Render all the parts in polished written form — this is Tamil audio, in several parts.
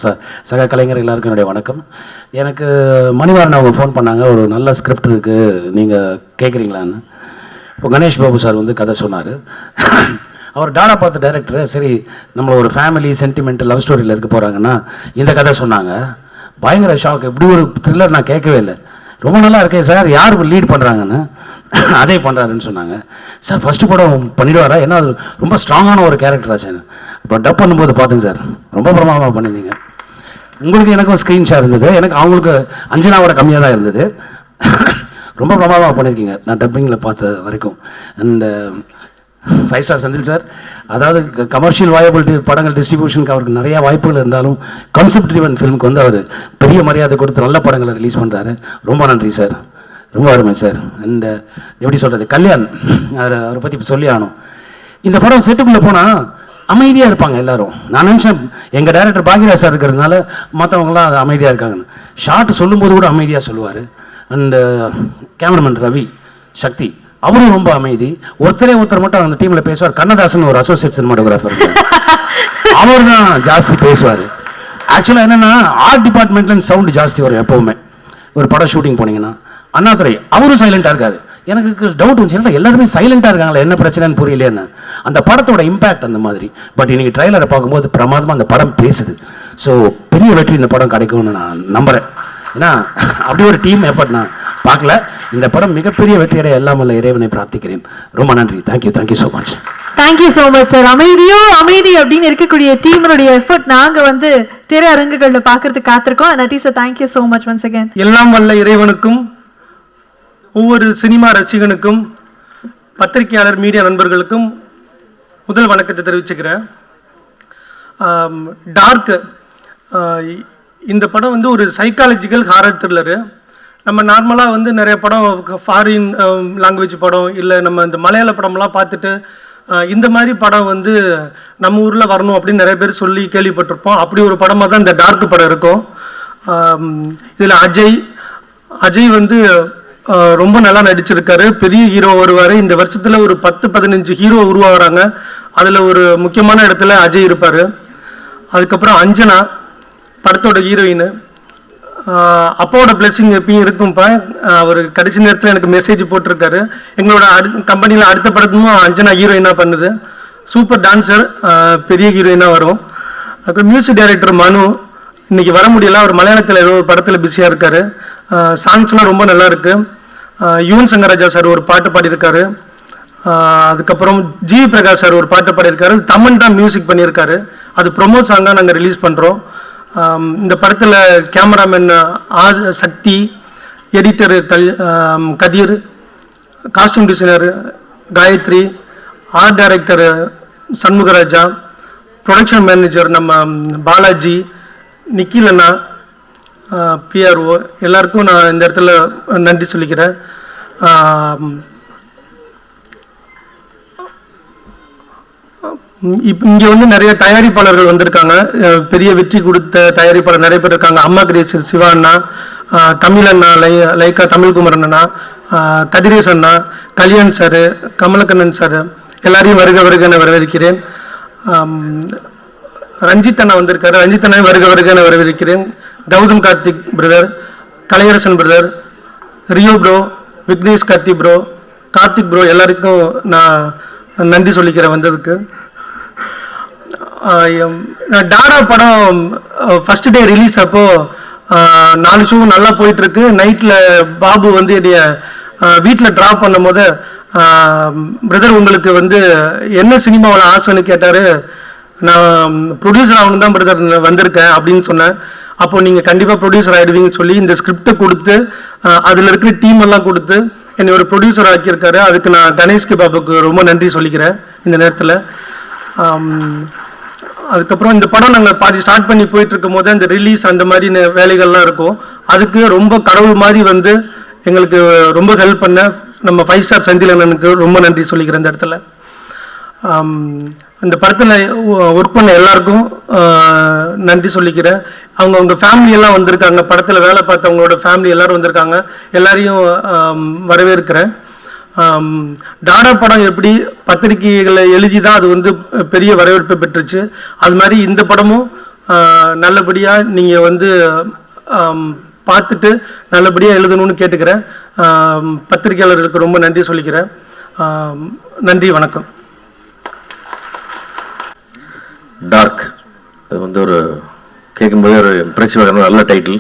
சக கலைஞர் எல்லாருக்கும் என்னுடைய வணக்கம். எனக்கு மணிவாரன் அவங்க ஃபோன் பண்ணாங்க, ஒரு நல்ல ஸ்கிரிப்ட் இருக்குது நீங்கள் கேட்குறீங்களான்னு. இப்போ கணேஷ் பாபு சார் வந்து கதை சொன்னார். அவர் டாடா பார்த்த டைரக்டர், சரி நம்மளை ஒரு ஃபேமிலி சென்டிமெண்ட் லவ் ஸ்டோரியில் இருக்க போகிறாங்கன்னா இந்த கதை சொன்னாங்க. பயங்கர ஷாக். இப்படி ஒரு த்ரில்லர் நான் கேட்கவே இல்லை. ரொம்ப நல்லா இருக்கே சார், யார் லீட் பண்ணுறாங்கன்னு. அஜய் பண்ணுறாருன்னு சொன்னாங்க. சார் ஃபஸ்ட்டு படம் பண்ணிடுவாரா, ஏன்னா அது ரொம்ப ஸ்ட்ராங்கான ஒரு கேரக்டரா சார். இப்போ டப் பண்ணும்போது பார்த்துங்க சார், ரொம்ப பிரமாதமாக பண்ணியிருந்தீங்க. உங்களுக்கு எனக்கும் ஸ்க்ரீன் ஷேர் இருந்தது, எனக்கு அவங்களுக்கு அஞ்சனாவோட கம்மியாக தான் இருந்தது. ரொம்ப பிரமாதமாக பண்ணியிருக்கீங்க நான் டப்பிங்கில் பார்த்த வரைக்கும். அண்ட் 5 ஸ்டார் செந்தில் சார், அதாவது கமர்ஷியல் வயபிலிட்டி படங்கள் டிஸ்ட்ரிபியூஷனுக்கு அவருக்கு நிறையா வாய்ப்புகள் இருந்தாலும் கான்செப்ட் ட்ரிவன் ஃபிலிமுக்கு வந்து அவர் பெரிய மரியாதை கொடுத்து நல்ல படங்களை ரிலீஸ் பண்ணுறாரு. ரொம்ப நன்றி சார், ரொம்ப அருமை சார். அண்ட் எப்படி சொல்கிறது, கல்யாண் அவரை பற்றி இப்போ சொல்லி ஆகணும். இந்த படம் செட்டுக்குள்ளே போனால் அமைதியாக இருப்பாங்க எல்லாரும். நான் நினச்சேன் எங்கள் டைரக்டர் பாக்யராஜ் சார் இருக்கிறதுனால மற்றவங்களாம் அது அமைதியாக இருக்காங்கன்னு. ஷார்ட் சொல்லும்போது கூட அமைதியாக சொல்லுவார். அண்டு கேமராமேன் ரவி சக்தி, அவரும் ரொம்ப அமைதி. ஒருத்தர் மட்டும் அந்த டீமில் பேசுவார். கண்ணதாசன் ஒரு அசோசியேட் சினிமாட்டோகிராஃபர், அவர் தான் ஜாஸ்தி பேசுவார். ஆக்சுவலாக என்னென்னா ஆர்ட் டிபார்ட்மெண்ட்லேருந்து சவுண்டு ஜாஸ்தி வரும் எப்போவுமே. ஒரு படம் ஷூட்டிங் போனீங்கன்னா அண்ணாதுரை அவரும் சைலண்டாக இருக்காரு. எனக்கு டவுட் வந்துச்சுன்னா எல்லாருமே சைலண்டாக இருக்காங்களா, என்ன பிரச்சனைன்னு புரியலையேன்னு. அந்த படத்தோட இம்பேக்ட் அந்த மாதிரி. பட் இன்னைக்கு ட்ரைலரை பார்க்கும்போது பிரமாதமாக அந்த படம் பேசுது. ஸோ பெரிய வெற்றி இந்த படம் கிடைக்கும்னு நான் நம்புகிறேன். ஏன்னா அப்படி ஒரு டீம் எஃபர்ட் நான் பார்க்கல. இந்த படம் மிகப்பெரிய வெற்றியடைய எல்லாம் வல்ல இறைவனை பிரார்த்திக்கிறேன். ரொம்ப நன்றி. Thank you so much. Thank you so much sir. அமைதி அப்படின்னு இருக்கக்கூடிய டீமனுடைய எஃபர்ட் நாங்கள் வந்து திரையரங்குகளில் பார்க்கறதுக்கு காத்திருக்கோம். Natty sir, thank you so much once again. எல்லாம் வல்ல இறைவனுக்கும் ஒவ்வொரு சினிமா ரசிகனுக்கும் பத்திரிகையாளர் மீடியா நண்பர்களுக்கும் முதல் வணக்கத்தை தெரிவிச்சுக்கிறேன். டார்க் இந்த படம் வந்து ஒரு சைக்காலஜிக்கல் ஹாரர் த்ரில்லரு. நம்ம நார்மலாக வந்து நிறைய படம் ஃபாரின் லாங்குவேஜ் படம் இல்லை நம்ம இந்த மலையாள படம்லாம் பார்த்துட்டு இந்த மாதிரி படம் வந்து நம்ம ஊரில் வரணும் அப்படின்னு நிறைய பேர் சொல்லி கேள்விப்பட்டிருப்போம். அப்படி ஒரு படமாக தான் இந்த டார்க் படம் இருக்கும். இதில் அஜய் வந்து ரொம்ப நல்லா நடிச்சிருக்காரு. பெரிய ஹீரோ வருவார். இந்த வருஷத்தில் ஒரு 10-15 ஹீரோ உருவாகிறாங்க. அதில் ஒரு முக்கியமான இடத்துல அஜய் இருப்பார். அதுக்கப்புறம் அஞ்சனா படத்தோட ஹீரோயின். அப்பாவோட பிளெஸிங் எப்பயும் இருக்கும்ப்பா. அவர் கடைசி நேரத்தில் எனக்கு மெசேஜ் போட்டிருக்காரு. எங்களோட கம்பெனியில் அடுத்த படத்தும் அஞ்சனா ஹீரோயினாக பண்ணுது. சூப்பர் டான்ஸர், பெரிய ஹீரோயினாக வரும். அதுக்கப்புறம் மியூசிக் டைரக்டர் மனு இன்னைக்கு வர முடியல, அவர் மலையாளத்தில் ஏதோ ஒரு படத்தில் பிஸியாக இருக்கார். சாங்ஸ்லாம் ரொம்ப நல்லா இருக்கு. யுவன் சங்கர் ராஜா சார் ஒரு பாட்டு பாடியிருக்காரு. அதுக்கப்புறம் ஜி பிரகாஷ் சார் ஒரு பாட்டு பாடியிருக்காரு. தமன் தான் மியூசிக் பண்ணியிருக்காரு. அது ப்ரொமோ சாங்காக நாங்கள் ரிலீஸ் பண்ணுறோம். இந்த படத்தில் cameraman Sakthi, editor Kathir, costume designer Gayathri, art director Shanmugaraja, production manager நம்ம பாலாஜி, நிக்கில் அண்ணா, பிஆர்ஓ எல்லாருக்கும் நான் இந்த இடத்துல நன்றி சொல்லிக்கிறேன். இங்கே வந்து நிறைய தயாரிப்பாளர்கள் வந்திருக்காங்க. பெரிய வெற்றி கொடுத்த தயாரிப்பாளர் நிறைய பேர் இருக்காங்க. அம்மா கிரியேஷன் சிவா அண்ணா, தமிழ் அண்ணா, லைக்கா தமிழ்குமரன் அண்ணா, கதிரேஷ் அண்ணா, கல்யாண் சார், கமலக்கண்ணன் சார், எல்லாரையும் வருக என வரவேற்கிறேன். ரஞ்சித் அண்ணா வந்திருக்காரு. ரஞ்சித் அண்ணா வருக என வரவேற்கிறேன். Gautham Karthik brother, Kalaiyarasan brother, Rio bro, Vignesh Karthik bro, Karthik bro எல்லாருக்கும் நான் நன்றி சொல்லிக்கிறேன் வந்ததுக்கு. டாடா படம் ஃபர்ஸ்ட் டே ரிலீஸ் அப்போ 4 ஷோ நல்லா போயிட்டு இருக்கு. நைட்டில் பாபு வந்து என்னைய வீட்டில் ட்ராப் பண்ணும் போது, பிரதர் உங்களுக்கு வந்து என்ன சினிமாவில் ஆசைன்னு கேட்டார். நான் ப்ரொடியூசர் ஆகணும் தான் பிரதர் வந்திருக்கேன் அப்படின்னு சொன்னேன். அப்போ நீங்கள் கண்டிப்பாக ப்ரொடியூசர் ஆகிடுவீங்கன்னு சொல்லி இந்த ஸ்கிரிப்டை கொடுத்து அதில் இருக்கிற டீம் எல்லாம் கொடுத்து என்னை ஒரு ப்ரொடியூசர் ஆக்கியிருக்காரு. அதுக்கு நான் கணேஷ் பாபுக்கு ரொம்ப நன்றி சொல்லிக்கிறேன் இந்த நேரத்தில். அதுக்கப்புறம் இந்த படம் நாங்கள் பாதி ஸ்டார்ட் பண்ணி போயிட்டு இருக்கும் போது அந்த ரிலீஸ் அந்த மாதிரி வேலைகள்லாம் இருக்கும். அதுக்கு ரொம்ப கடவுள் மாதிரி வந்து எங்களுக்கு ரொம்ப ஹெல்ப் பண்ண நம்ம 5 ஸ்டார் செந்தில் அண்ணனுக்கு ரொம்ப நன்றி சொல்லிக்கிறேன் இந்த இடத்துல. இந்த படத்தில் ஒர்க் பண்ண எல்லாருக்கும் நன்றி சொல்லிக்கிறேன். அவங்க ஃபேமிலியெல்லாம் வந்திருக்காங்க. படத்தில் வேலை பார்த்தவங்களோட ஃபேமிலி எல்லோரும் வந்திருக்காங்க. எல்லாரையும் வரவேற்கிறேன். டாடா படம் எப்படி பத்திரிகைகளை எழுதி தான் அது வந்து பெரிய வரவேற்பை பெற்றுச்சு, அது மாதிரி இந்த படமும் நல்லபடியாக நீங்கள் வந்து பார்த்துட்டு நல்லபடியாக எழுதணும்னு கேட்டுக்கிறேன். பத்திரிகையாளர்களுக்கு ரொம்ப நன்றி சொல்லிக்கிறேன். நன்றி, வணக்கம். டார்க், இது வந்து ஒரு கேட்கும்போதே ஒரு இம்ப்ரெசிவான நல்ல டைட்டில்.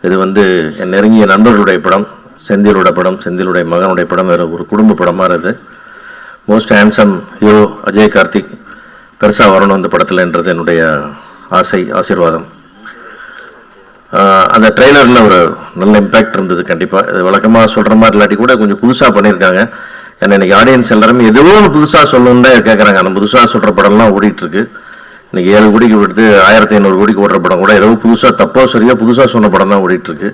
இது வந்து என் நெருங்கிய நண்பர்களுடைய படம், செந்திலுடைய படம், செந்திலுடைய மகனுடைய படம், வேறு ஒரு குடும்ப படமாக இருக்குது. Most handsome hero Ajay Karthik பெருசாக வரணும் அந்த படத்தில்ன்றது என்னுடைய ஆசீர்வாதம். அந்த ட்ரெய்லரில் ஒரு நல்ல இம்பேக்ட் இருந்தது. கண்டிப்பாக இது வழக்கமாக சொல்கிற மாதிரி இல்லாட்டி கூட கொஞ்சம் புதுசாக பண்ணியிருக்காங்க. ஏன்னா இன்றைக்கி ஆடியன்ஸ் எல்லாருமே ஏதோ ஒன்று புதுசாக சொல்லணுன்னு தான் கேட்குறாங்க. அந்த புதுசாக சொல்கிற படம்லாம் ஓடிட்டுருக்கு. இன்றைக்கி 7 கோடிக்கு விடுத்து 1500 கோடிக்கு ஓடுற படம் கூட ஏதோ புதுசாக தப்போ சரியாக புதுசாக சொன்ன படம் தான் ஓடிட்டுருக்கு.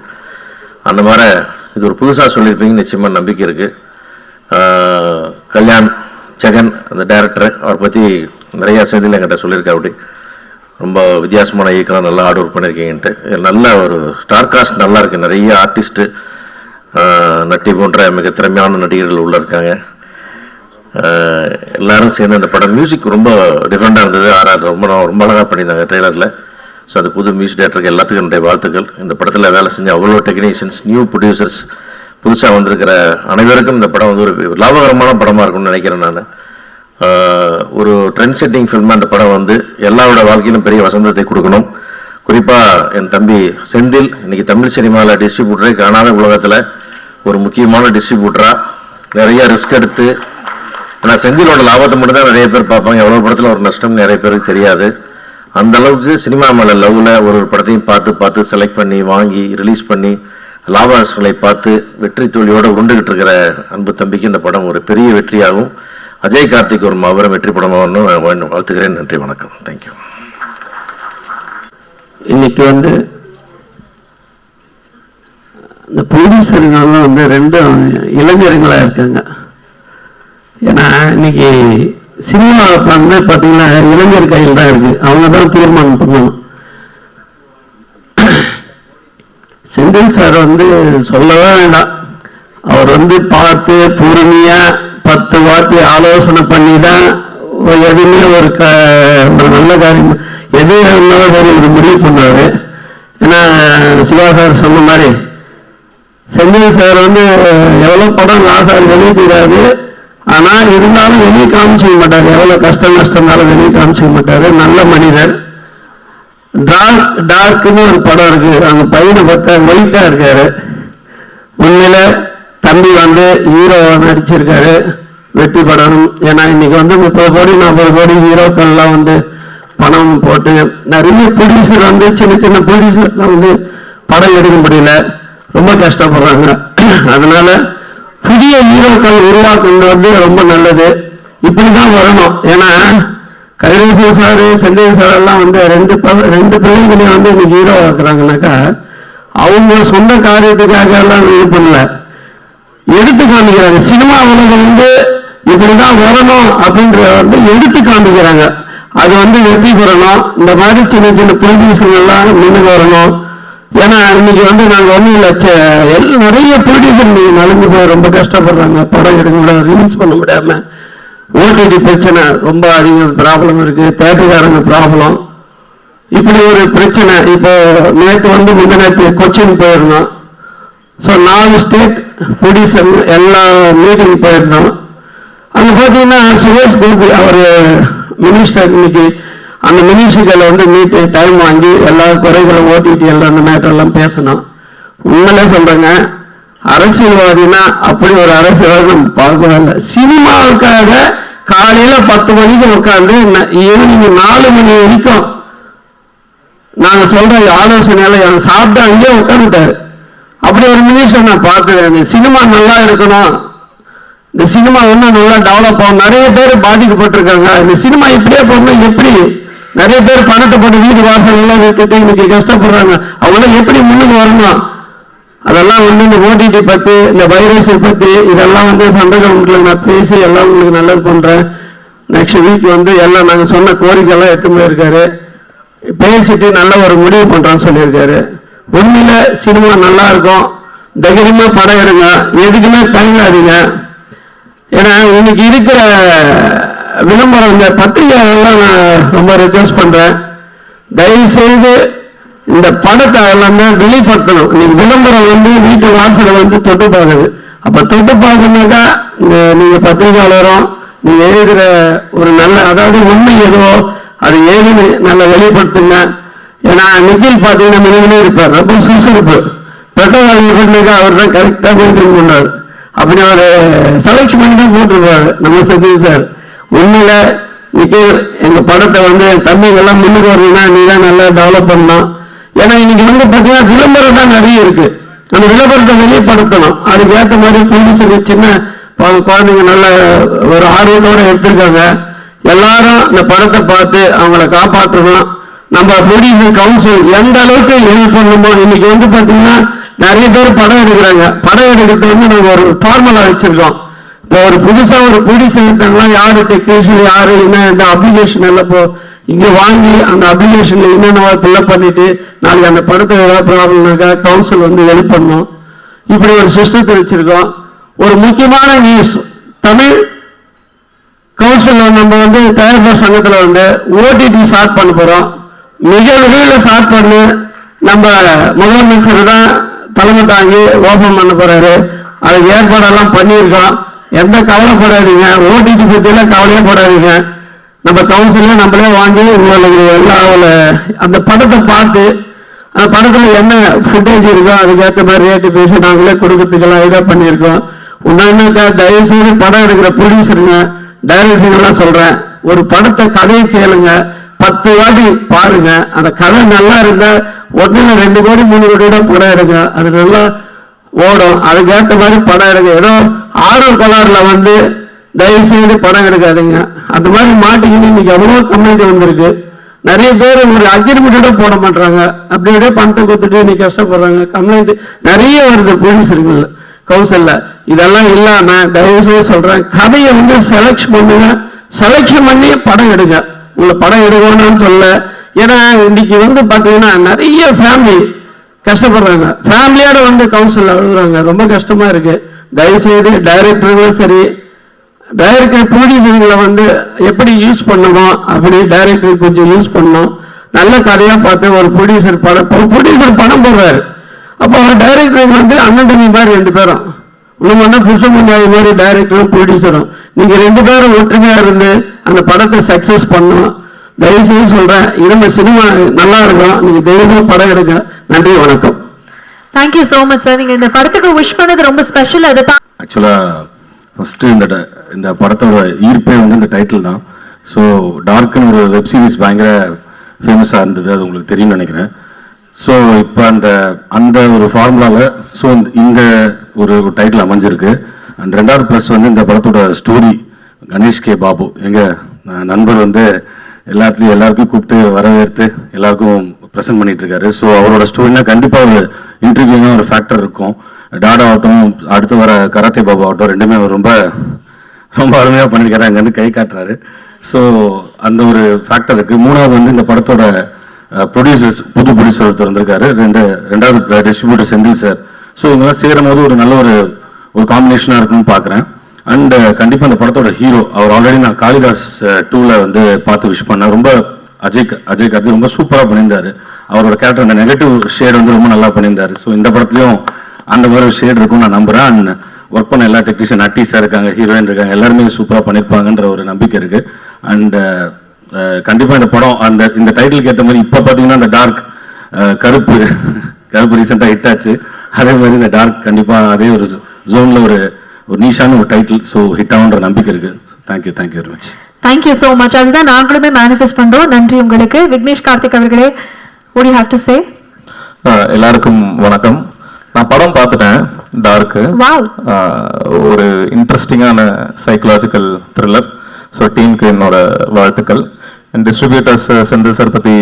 அந்த மாதிரி இது ஒரு புதுசாக சொல்லியிருப்பீங்கன்னு நிச்சயமாக நம்பிக்கை இருக்குது. கல்யாண் ஜெகன் அந்த டைரக்டர், அவரை பற்றி நிறையா செய்தியில் என்கிட்ட சொல்லியிருக்கா. அப்படி ரொம்ப வித்தியாசமான இயக்கம், நல்லா ஹார்ட் ஒர்க் பண்ணியிருக்கீங்கன்ட்டு. நல்ல ஒரு ஸ்டார் காஸ்ட் நல்லா இருக்குது. நிறைய ஆர்டிஸ்ட்டு நட்டி போன்ற மிக திறமையான நடிகர்கள் உள்ளே இருக்காங்க. எல்லோரும் சேர்ந்து அந்த படம் மியூசிக் ரொம்ப டிஃப்ரெண்ட்டாக இருந்தது. ரொம்ப அழகாக பண்ணியிருந்தாங்க ட்ரெய்லரில். ஸோ அந்த புது மியூசிக் டேரக்டருக்கு எல்லாத்துக்கும் என்னுடைய வாழ்த்துக்கள். இந்த படத்தில் வேலை செஞ்ச அவ்வளோ டெக்னீஷியன்ஸ், நியூ ப்ரொடியூசர்ஸ், புதுசாக வந்திருக்கிற அனைவருக்கும் இந்த படம் வந்து ஒரு லாபகரமான படமாக இருக்கும்னு நினைக்கிறேன். நான் ஒரு ட்ரெண்ட் செட்டிங் ஃபில்மாக அந்த படம் வந்து எல்லாரோட வாழ்க்கையிலும் பெரிய வசந்தத்தை கொடுக்கணும். குறிப்பாக என் தம்பி செந்தில் இன்றைக்கி தமிழ் சினிமாவில் டிஸ்ட்ரிபியூட்டரே காணாத உலகத்தில் ஒரு முக்கியமான டிஸ்ட்ரிபியூட்டராக நிறைய ரிஸ்க் எடுத்து, ஏன்னா செந்திலோட லாபத்தை மட்டும் தான் நிறைய பேர் பார்ப்பாங்க. எவ்வளோ படத்தில் ஒரு நஷ்டம் நிறைய பேருக்கு தெரியாது. அந்த அளவுக்கு சினிமா மேலே லவ்வில் ஒரு படத்தையும் பார்த்து செலக்ட் பண்ணி வாங்கி ரிலீஸ் பண்ணி லாபங்களை பார்த்து வெற்றி தோல்வியோடு உண்டுகிட்டு இருக்கிற அன்பு தம்பிக்கு இந்த படம் ஒரு பெரிய வெற்றியாகும். அஜய் கார்த்திக் ஒரு மாபெரும் வெற்றி படமாகணும் வாழ்த்துக்கிறேன். நன்றி, வணக்கம். தேங்க்யூ. இன்னைக்கு வந்து இந்த ப்ரொடியூசருங்கெல்லாம் வந்து 2 இளைஞர்களாக இருக்காங்க. ஏன்னா இன்னைக்கு சினிமாவை வந்து பார்த்தீங்கன்னா இளைஞர் கையில் தான் இருக்குது. அவங்க தான் தீர்மானம் பண்ணணும். செந்தில் சார் வந்து சொல்லவே வேண்டாம். அவர் வந்து பார்த்து பொறுமையாக 10 வாட்டி ஆலோசனை பண்ணி தான் எதுவுமே ஒரு நல்ல காரியம் எது இருந்தாலும் ஒரு முடிவு பண்ணார். ஏன்னா சிவா சார் சொன்ன மாதிரி செந்தில் சார் வந்து எவ்வளோ படம் ஆசார் வெளியே தெரியாது. ஆனால் இருந்தாலும் வெளியே காமிச்சிக்க மாட்டார். எவ்வளோ நஷ்டம்னாலும் வெளியே காமிச்சிக்க மாட்டார். நல்ல மனிதர். டார்க்னு ஒரு படம் இருக்குது. அந்த பையனை பார்த்தா ஒயிட்டாக இருக்காரு. உண்மையில தம்பி வந்து ஹீரோ நடிச்சிருக்காரு. வெற்றி படம். ஏன்னா இன்னைக்கு வந்து 30 கோடி 40 கோடி ஹீரோக்கள்லாம் வந்து பணம் போட்டு நிறைய ப்ரொடியூசர் வந்து சின்ன ப்ரொடியூசர்லாம் வந்து படம் எடுக்க முடியல, ரொம்ப கஷ்டப்படுறாங்க. அதனால புதிய ஹீரோக்கள் உருவாக்குறது வந்து ரொம்ப நல்லது. இப்படிதான் வரணும். ஏன்னா கைலாசம் சார், செந்தில் சார் எல்லாம் வந்து 2 பிள்ளைங்களையும் வந்து இன்னைக்கு ஹீரோ ஆக்குறாங்கனாக்கா அவங்க சொந்த காரியத்துக்காக எல்லாம் இது பண்ணல, எடுத்து காமிக்கிறாங்க. சினிமா உலகம் வந்து இப்படிதான் வரணும் அப்படின்றத வந்து எடுத்து காமிக்கிறாங்க. அது வந்து வெற்றி பெறணும். இந்த மாதிரி சின்ன ப்ரொடியூசர் எல்லாம் நின்று வரணும். ஏன்னா இன்னைக்கு வந்து நாங்கள் ஒன்றும் இல்லை, நிறைய ப்ரொடியூசர் இன்னைக்கு நடந்து போய் ரொம்ப கஷ்டப்படுறாங்க. படம் எடுக்க முடியாது, ரிலீஸ் பண்ண முடியாம. ஓடிடி பிரச்சனை ரொம்ப அதிக ப்ராப்ளம் இருக்கு. தேட்டருக்காரங்க ப்ராப்ளம். இப்படி ஒரு பிரச்சனை. இப்போ நேற்று வந்து முந்தினத்து கொச்சின் போயிருந்தோம். ஸோ 4 ஸ்டேட் ப்ரொடியூசர் எல்லா மீட்டிங் போயிருந்தோம். அங்கே பார்த்தீங்கன்னா சுரேஷ் கோபி அவர் மினிஸ்டர் இன்னைக்கு அந்த மினிஸ்டர்களை வந்து மீட்டு டைம் வாங்கி எல்லா குறைகளும் ஓடிடி எல்லாம் அந்த மேட்டரெல்லாம் பேசணும். உண்மையிலே சொல்கிறேங்க, அரசியல்வாதினா அப்படி ஒரு அரசியல்வாதி நம்ம பார்க்கவே இல்லை. சினிமாவுக்காக காலையில் 10 மணிக்கு உட்காந்து ஈவினிங் 4 மணி வரைக்கும் நாங்கள் சொல்கிற ஆலோசனையால் சாப்பிட்டு அங்கேயே உட்காந்துட்டாரு. அப்படி ஒரு மினிஸ்டர் நான் பார்க்குறேன். சினிமா நல்லா இருக்கணும், இந்த சினிமா இன்னும் நல்லா டெவலப் ஆகும். நிறைய பேர் பாதிக்கப்பட்டிருக்காங்க. இந்த சினிமா இப்படியே போகணும். எப்படி நிறைய பேர் பணத்தை போட்டு வீடு வாசல் எல்லாம் விட்டுட்டு இன்னைக்கு கஷ்டப்படுறாங்க. அவங்களாம் எப்படி முன்னுக்கு வரணும்? அதெல்லாம் வந்து இந்த ஓடிடி பற்றி, இந்த வைரஸை பற்றி இதெல்லாம் வந்து சந்தேகத்தில் நான் பேசி எல்லாம் உங்களுக்கு நல்லது பண்ணுறேன். நெக்ஸ்ட் வீக் வந்து எல்லாம் நாங்கள் சொன்ன கோரிக்கையெல்லாம் எடுத்து போயிருக்காரு. பேசிட்டு நல்ல ஒரு முடிவு பண்ணுறோன்னு சொல்லியிருக்காரு. உண்மையில சினிமா நல்லா இருக்கும். தைரியமா படம் எடுங்க, எதுக்குமே தயங்காதீங்க. ஏன்னா இன்னைக்கு இருக்கிற விளம்பரம் இந்த பத்திரிகைலாம் நான் ரொம்ப ரிக்வெஸ்ட் பண்றேன். தயவு செய்து இந்த படத்தை எல்லாமே வெளிப்படுத்தணும். நீங்க விளம்பரம் வந்து வீட்டு வாசலை வந்து தொட்டு பார்க்குது. அப்ப தொட்டு பார்க்கணுன்னாக்கா நீங்க பத்திரிகையாளரும் நீங்க எழுதுகிற ஒரு நல்ல, அதாவது உண்மை எதுவோ அது ஏதுன்னு நல்லா வெளிப்படுத்துங்க. ஏன்னா நிக்கில் பார்த்தீங்கன்னா மினிமலே இருப்பார், ரொம்ப சுறுசுறுப்பு. பெட்ரோல் அவர் தான் கரெக்டாக மெயின்டைன் பண்ணார். அப்படி ஒரு செலக்ஷன் பண்ணி தான் போட்டிருப்பாரு நம்ம சதீஷ் சார். உண்மையில நிக்கில் எங்க படத்தை வந்து என் தம்பிங்கெல்லாம் முன்னுக்கு வரணும்னா நீ தான் நல்லா டெவலப் பண்ணணும். ஏன்னா இன்னைக்கு வந்து பார்த்தீங்கன்னா விளம்பரம் தான் நிறைய இருக்கு. அந்த விளம்பரத்தை வெளிப்படுத்தணும். அதுக்கு ஏற்ற மாதிரி போலீஸுக்கு சின்ன குழந்தைங்க நல்ல ஒரு ஆர்வத்தோட எடுத்திருக்காங்க. எல்லாரும் இந்த படத்தை பார்த்து அவங்கள காப்பாற்றணும். நம்ம ப்ரொடியூசர் கவுன்சில் எந்த அளவுக்கு ஹெல்ப் பண்ணணுமோ. இன்னைக்கு வந்து பார்த்தீங்கன்னா நிறைய பேர் படம் எடுக்கிறாங்க. படம் எடுக்கிறது வந்து நாங்கள் ஒரு ஃபார்முலா வச்சிருக்கோம். இப்போ ஒரு புதுசாக ஒரு ப்ரொடியூசர் எடுத்தாங்கன்னா யாரு டெக்னீஷியன், யாரு என்ன, இந்த அப்ளிகேஷன் எல்லாம் இப்போ இங்கே வாங்கி அந்த அப்ளிகேஷன்ல என்னென்ன ஃபில்அப் பண்ணிட்டு நாளைக்கு அந்த படத்தை ஏதாவது ப்ராப்ளம்னாக்கா கவுன்சில் வந்து ஹெல்ப் பண்ணணும். இப்படி ஒரு சிஸ்டத்தை வச்சிருக்கோம். ஒரு முக்கியமான நியூஸ், தமிழ் கவுன்சில் நம்ம வந்து தயாரிப்பாளர் சங்கத்தில் வந்து ஓடிடி ஸ்டார்ட் பண்ண போகிறோம். மிக விரைவில் ஸ்டார்ட் பண்ணு. நம்ம முதலமைச்சர் தான் தலைமை தாங்கி ஓபன் பண்ண போறாரு. அதுக்கு ஏற்பாடெல்லாம் பண்ணியிருக்கோம். எந்த கவலைப்படாதீங்க, ஓடிடி பற்றியெல்லாம் கவலையே போடாதீங்க. நம்ம கவுன்சில நம்மளே வாங்கி உங்களுக்கு எல்லா அந்த படத்தை பார்த்து அந்த படத்தில் என்ன ஃபுட்டேஜ் இருக்கோ அதுக்கேற்ற மாதிரி ரேட்டு பேசி நாங்களே கொடுக்கறதுக்கெல்லாம் ஐடியா பண்ணியிருக்கோம். உன்னாக்கா தயவு செய்து படம் எடுக்கிற ப்ரொடியூசருங்க, டைரக்டருங்கெல்லாம் சொல்றேன், ஒரு படத்தை கதையை கேளுங்க, 10 வாட்டி பாருங்க. அந்த கதை நல்லா இருந்தா 1 இல்ல 2 கோடி 3 கோடியோட படம் எடுங்க. அது நல்லா ஓடும். அதுக்கேற்ற மாதிரி படம் எடுங்க. ஏதோ ஆர்வம் கலர்ல வந்து தயவு செய்து படம் எடுக்காதீங்க. அந்த மாதிரி மாட்டிக்கிட்டு இன்னைக்கு எவ்வளோ கம்ப்ளைண்ட் வந்திருக்கு. நிறைய பேர் ஒரு அக்ரிமெண்டோட போட மாட்டாங்க, அப்படியே பணத்தை கொடுத்துட்டு இன்னைக்கு கஷ்டப்படுறாங்க. கம்ப்ளைண்ட் நிறைய வருது ப்ரொடியூசர்கள் கவுன்சில்ல. இதெல்லாம் இல்லாம தயவு செய்து சொல்றேன், கதையை வந்து செலக்ஷன் பண்ணுங்க. செலக்ஷன் பண்ணி படம் எடுங்க. உங்களை படம் எடுக்கணும்னு சொல்ல. ஏன்னா இன்னைக்கு வந்து பாத்தீங்கன்னா நிறைய ஃபேமிலி கஷ்டப்படுறாங்க. ஃபேமிலியோட வந்து கவுன்சில் அழுகுறாங்க. ரொம்ப கஷ்டமா இருக்கு. தயவு செய்து டைரக்டர்களும் சரி, டைரக்டர் ப்ரொடியூசர்களை வந்து எப்படி யூஸ் பண்ணணும் அப்படி டைரக்டர் கொஞ்சம் யூஸ் பண்ணணும். நல்ல கதையா பார்த்து ஒரு ப்ரொடியூசர் படம் போடுறாரு. அப்போ டைரக்டர் வந்து அண்ணன் தம்பி மாதிரி 2 பேரும் இன்னும் புருஷமுண்டாய் மாதிரி டைரக்டரும் ப்ரொடியூசரும் நீங்க 2 பேரும் ஒற்றுமையா இருந்து அந்த படத்தை சக்சஸ் பண்ணணும். தயவுசெய்து சொல்றேன், இருந்த சினிமா நல்லா இருக்கும். நீங்க தெய்வம் படம் எடுங்க. நன்றி, வணக்கம். Thank you so much sir. நீங்க இந்த படத்துக்கு விஷ் பண்ணது ரொம்ப ஸ்பெஷல். அதை ஆக்சுவலாக ஃபஸ்ட்டு இந்த படத்தோட ஈர்ப்பே வந்து இந்த டைட்டில் தான். ஸோ டார்க்குன்னு ஒரு வெப் சீரிஸ் பயங்கர ஃபேமஸாக இருந்தது, அது உங்களுக்கு தெரியும்னு நினைக்கிறேன். ஸோ இப்போ அந்த ஒரு ஃபார்முலாவில் ஸோ இந்த ஒரு டைட்டில் அமைஞ்சிருக்கு. அண்ட் 2வது ப்ளஸ் வந்து இந்த படத்தோட ஸ்டோரி கணேஷ் கே பாபு எங்கள் நண்பர் வந்து எல்லாருக்கும் கூப்பிட்டு வரவேற்று எல்லாருக்கும் ப்ரெசென்ட் பண்ணிட்டு இருக்காரு. ஸோ அவரோட ஸ்டோரினா கண்டிப்பாக ஒரு இன்ட்ரிவியூனா ஒரு ஃபேக்டர் இருக்கும். டாடா ஆகட்டும், அடுத்து வர கராத்தே பாபு ஆகட்டும், 2மே அவர் ரொம்ப ரொம்ப அருமையாக பண்ணியிருக்காரு. அங்கே வந்து கை காட்டுறாரு. ஸோ அந்த ஒரு ஃபேக்டர் இருக்குது. 3வது வந்து இந்த படத்தோட ப்ரொடியூசர்ஸ், புது ப்ரொடியூசர் ஒருத்தர் வந்திருக்காரு. 2வது டிஸ்ட்ரிபியூட்டர் செந்தில் சார். ஸோ இவங்கெல்லாம் சேரும் போது ஒரு நல்ல ஒரு காம்பினேஷனாக இருக்குன்னு பார்க்குறேன். அண்ட் கண்டிப்பாக இந்த படத்தோட ஹீரோ அவர் ஆல்ரெடி நான் காளிதாஸ் 2ல வந்து பார்த்து விஷ் பண்ணேன். ரொம்ப அஜய் கார்த்தி ரொம்ப சூப்பராக பண்ணியிருந்தாரு. அவரோட கேரக்டர் அந்த நெகட்டிவ் ஷேட் வந்து ரொம்ப நல்லா பண்ணியிருந்தாரு. ஸோ இந்த படத்துலையும் அந்த மாதிரி ஒரு ஷேட் இருக்கும்னு நான் நம்புகிறேன். அண்ட் ஒர்க் பண்ண எல்லா டெக்னீஷியன், நட்டீஸாக இருக்காங்க, ஹீரோயின் இருக்காங்க, எல்லாருமே சூப்பராக பண்ணியிருப்பாங்கன்ற ஒரு நம்பிக்கை இருக்குது. அண்ட் கண்டிப்பாக இந்த படம் இந்த டைட்டிலுக்கு ஏற்ற மாதிரி இப்போ பார்த்தீங்கன்னா இந்த டார்க் கருப்பு ரீசெண்டாக ஹிட் ஆச்சு. அதே மாதிரி இந்த டார்க் கண்டிப்பாக அதே ஒரு ஜோனில் ஒரு நீஷான ஒரு டைட்டில். ஸோ ஹிட் ஆகுன்ற நம்பிக்கை இருக்குது. Thank you very much. Thank you so much. அதுதான் நாங்களுமே மேனிஃபெஸ்ட் பண்றோம். நன்றி உங்களுக்கு. விக்னேஷ் கார்த்திக் அவர்களே, what do you have to say? எல்லாருக்கும் வணக்கம். நான் படம் பார்த்துட்டேன், டார்க்கு. ஒரு இன்ட்ரெஸ்டிங்கான சைக்கலாஜிக்கல் த்ரில்லர். ஸோ டீமுக்கு என்னோட வாழ்த்துக்கள். அண்ட் டிஸ்ட்ரிபியூட்டர்ஸ் செந்தில் சார் பற்றி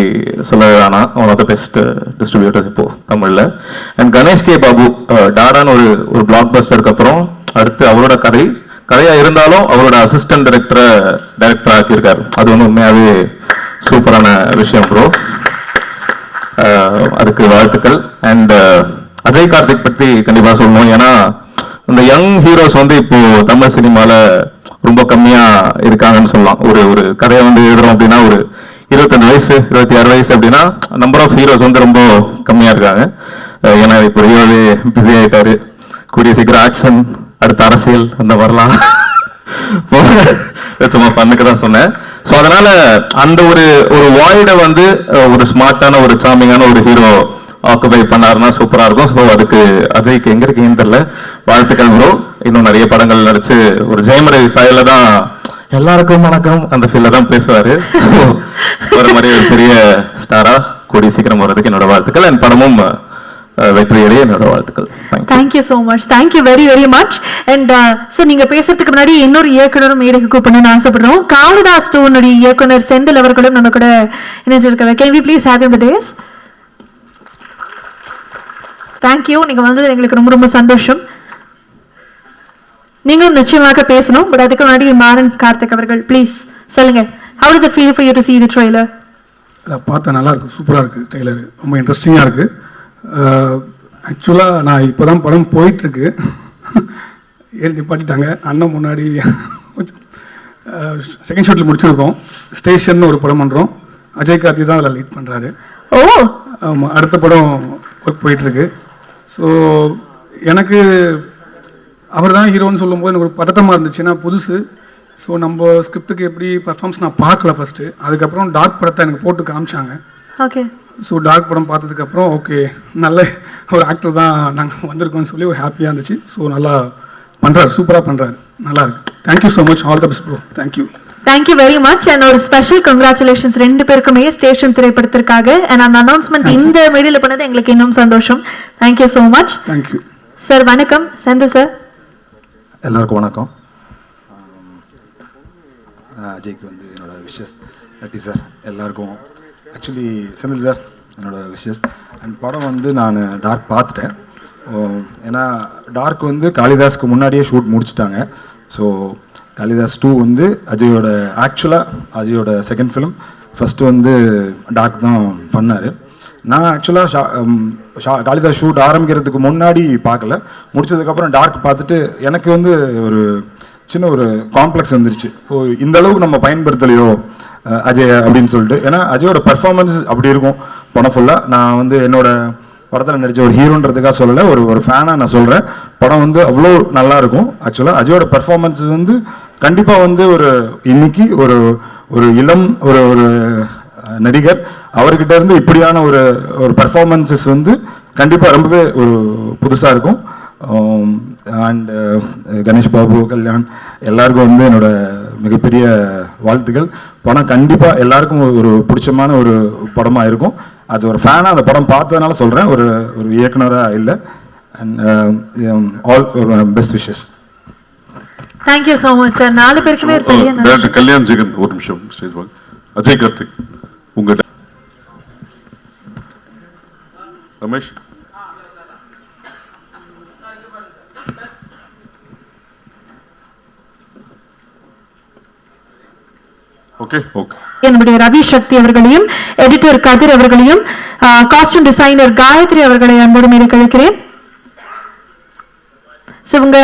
சொல்ல வேணாம், one of the best distributors இப்போ தமிழில். அண்ட் கணேஷ் கே பாபு டாடான்னு ஒரு பிளாக் பஸ்டருக்கு அப்புறம் அடுத்து அவரோட கதையாக இருந்தாலும் அவரோட அசிஸ்டன்ட் டைரக்டர் ஆக்கியிருக்காரு. அது வந்து உண்மையாகவே சூப்பரான விஷயம் ப்ரோ. அதுக்கு வாழ்த்துக்கள். அண்ட் அஜய் கார்த்திக் பற்றி கண்டிப்பாக சொல்லணும். ஏன்னா இந்த யங் ஹீரோஸ் வந்து இப்போ தமிழ் சினிமாவில் ரொம்ப கம்மியாக இருக்காங்கன்னு சொல்லலாம். ஒரு கதையை வந்து எழுதுறோம் அப்படின்னா ஒரு 25 வயசு 26 வயசு அப்படின்னா நம்பர் ஆஃப் ஹீரோஸ் வந்து ரொம்ப கம்மியாக இருக்காங்க. ஏன்னா இப்போ ரியோவே பிஸி ஆகிட்டாரு. கூடிய சீக்கிரம் ஆக்ஷன், அடுத்த அரசியல் அந்த மாதிரிலாம் சும்மா பண்ணுக்கு தான் சொன்னேன். ஸோ அதனால அந்த ஒரு வாய்டை வந்து ஒரு ஸ்மார்ட்டான ஒரு சாமிங்கான ஒரு ஹீரோ ஆக்குபை பண்ணாருன்னா சூப்பராக இருக்கும். ஸோ அதுக்கு அஜய்க்கு எங்க இருக்கீங்கன்னு தெரியல, வாழ்த்துக்கள் ப்ரோ. இன்னும் நிறைய படங்கள் நடிச்சு ஒரு ஜெயமரை சாயில தான் எல்லாருக்கும் வணக்கம் அந்த ஃபீல்ல தான் பேசுவாரு. ஒரு மாதிரி ஒரு பெரிய ஸ்டாரா கூடிய சீக்கிரம் வர்றதுக்கு என்னோட வாழ்த்துக்கள். என் படமும் வெற்றியடைய என்னோட வாழ்த்துக்கள். Thank you so much, thank you very very much. And sir நீங்க பேசுறதுக்கு முன்னாடி இன்னொரு இயக்குனரும் மேடைக்கு கூப்பிடணும்னு ஆசைப்படுறோம். காளிதாஸ் டூனுடைய இயக்குனர் செந்தில் அவர்களும் நம்ம கூட இணைஞ்சிருக்காங்க. Can we please have the dais? Thank you, நீங்க வந்தது எங்களுக்கு ரொம்ப ரொம்ப சந்தோஷம். நீங்களும் நிச்சயமாக பேசணும். பட் அதுக்கு முன்னாடி மாறன் கார்த்திக் அவர்கள் ப்ளீஸ் சொல்லுங்க, how does it feel for you to see the trailer? பார்த்தா நல்லா இருக்கு, சூப்பராக இருக்குது ட்ரெய்லர், ரொம்ப இன்ட்ரெஸ்டிங்காக இருக்குது. ஆக்சுவலாக நான் இப்போ தான் படம் போயிட்டுருக்கு, ஏறி நிப்பாட்டிட்டாங்க அண்ணன் முன்னாடி. செகண்ட் ஷாட்டில் முடிச்சிருக்கோம். ஸ்டேஷன் ஒரு படம் பண்ணுறோம், அஜய் கார்த்தி தான் அதில் லீட் பண்ணுறாரு. ஓ ஆமாம், அடுத்த படம் ஒர்க் போயிட்டுருக்கு. ஸோ எனக்கு அவர் தான் ஹீரோன்னு சொல்லும்போது எனக்கு ஒரு பதட்டமாக இருந்துச்சு, ஏன்னா புதுசு. ஸோ நம்ம ஸ்கிரிப்டுக்கு எப்படி பர்ஃபார்மன்ஸ் நான் பார்க்கல ஃபஸ்ட்டு. அதுக்கப்புறம் டார்க் படத்தை எனக்கு போட்டு காமிச்சாங்க. ஓகே. ஸோ டார்க் படம் பார்த்ததுக்கப்புறம் ஓகே நல்ல ஒரு ஆக்டர் தான் நாங்கள் வந்திருக்கோம்னு சொல்லி ஒரு ஹாப்பியாக இருந்துச்சு. ஸோ நல்லா பண்ணுறாரு, சூப்பராக பண்ணுறாரு, நல்லா இருக்கு. Thank you so much, all the best bro. Thank you. Thank you very much. And ஒரு ஸ்பெஷல் கங்க்ராச்சுலேஷன்ஸ் ரெண்டு பேருக்குமே ஸ்டேஷன் திரைப்படத்திற்காக. அண்ட் அந்த அனௌன்ஸ்மெண்ட் இந்த மீடியில் பண்ணது எங்களுக்கு இன்னும் சந்தோஷம். Thank you so much. Thank you sir. வணக்கம் செந்தில் சார். எல்லாருக்கும் வணக்கம். அஜய்க்கு வந்து என்னோட விஷஸ். நட்டி சார் எல்லாருக்கும், ஆக்சுவலி செந்தில் சார் என்னோட விஷஸ். அண்ட் படம் வந்து நான் டார்க் பார்த்துட்டேன். ஏன்னா டார்க் வந்து காளிதாஸ்க்கு முன்னாடியே ஷூட் முடிச்சிட்டாங்க. ஸோ காளிதாஸ் 2 வந்து அஜயோட அஜயோட செகண்ட் ஃபிலிம். ஃபஸ்ட்டு வந்து டார்க் தான் பண்ணார். நான் ஆக்சுவலாக காளிதாஸ் ஷூட் ஆரம்பிக்கிறதுக்கு முன்னாடி பார்க்கல, முடிச்சதுக்கப்புறம் டார்க் பார்த்துட்டு எனக்கு வந்து ஒரு சின்ன ஒரு காம்ப்ளெக்ஸ் வந்துருச்சு. ஓ இந்த அளவுக்கு நம்ம பயன்படுத்தலையோ அஜய் அப்படின்னு சொல்லிட்டு. ஏன்னா அஜயோட பர்ஃபார்மன்ஸ் அப்படி இருக்கும் படம் ஃபுல்லாக. நான் வந்து என்னோட படத்தில் நடித்த ஒரு ஹீரோன்றதுக்காக சொல்லலை, ஒரு ஃபேனாக நான் சொல்கிறேன். படம் வந்து அவ்வளோ நல்லாயிருக்கும். ஆக்சுவலாக அஜயோட பர்ஃபார்மன்ஸ் வந்து கண்டிப்பாக வந்து இன்னைக்கு ஒரு இளம் ஒரு நடிகர் அவர்கிட்ட இருந்து இப்படியான ஒரு பர்ஃபார்மன்ஸஸ் வந்து கண்டிப்பாக ரொம்பவே ஒரு புதுசாக இருக்கும். அண்ட் கணேஷ் பாபு, கல்யாண் எல்லாருக்கும் வந்து என்னோட மிகப்பெரிய வாழ்த்துக்கள். படம் கண்டிப்பாக எல்லாருக்கும் ஒரு பிடிச்சமான ஒரு படமாக இருக்கும். அது ஒரு ஃபேனாக அந்த படம் பார்த்ததுனால சொல்கிறேன், ஒரு இயக்குனராக இல்லை. And all best wishes. Thank you so much sir. 4 பேருக்குமே ஒரு பெரிய நன்றி. கல்யாண் ஜெகன் ஒரு நிமிஷம் ஸ்டேஜ் வாங்க. அஜய் கார்த்திக் உங்கள்கிட்ட. ரமேஷ். Okay okay. என்னுடைய ரவி சக்தி அவர்களையும், எடிட்டர் கதிர் அவர்களையும், காஸ்டியூம் டிசைனர் காயத்ரி அவர்களை அன்போடு மீது கழிக்கிறேன். ஸோ இவங்க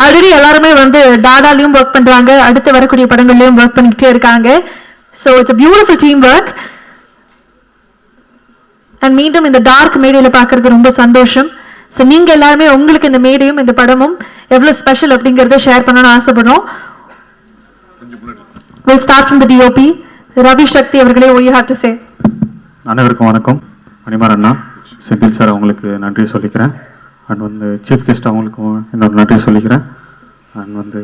ஆல்ரெடி எல்லாருமே வந்து டாடாலையும் ஒர்க் பண்றாங்க, அடுத்து வரக்கூடிய படங்கள்லையும் ஒர்க் பண்ணிக்கிட்டே இருக்காங்க. So it's a beautiful team work. And மீண்டும் இந்த டார்க் மேடையில் பார்க்கறது ரொம்ப சந்தோஷம். ஸோ நீங்க எல்லாருமே உங்களுக்கு இந்த மேடையும் இந்த படமும் எவ்வளவு ஸ்பெஷல் அப்படிங்கறத ஷேர் பண்ணணும்னு ஆசைப்படுறோம். We'll start from the DOP. Ravi சக்தி அவர்களே, what you have to say? அனைவருக்கும் வணக்கம். மணிமாறன் அண்ணா, செந்தில் சார் அவங்களுக்கு நன்றி சொல்லிக்கிறேன். அண்ட் வந்து சீஃப் கெஸ்ட் அவங்களுக்கும் என்னோட நன்றி சொல்லிக்கிறேன். அண்ட் வந்து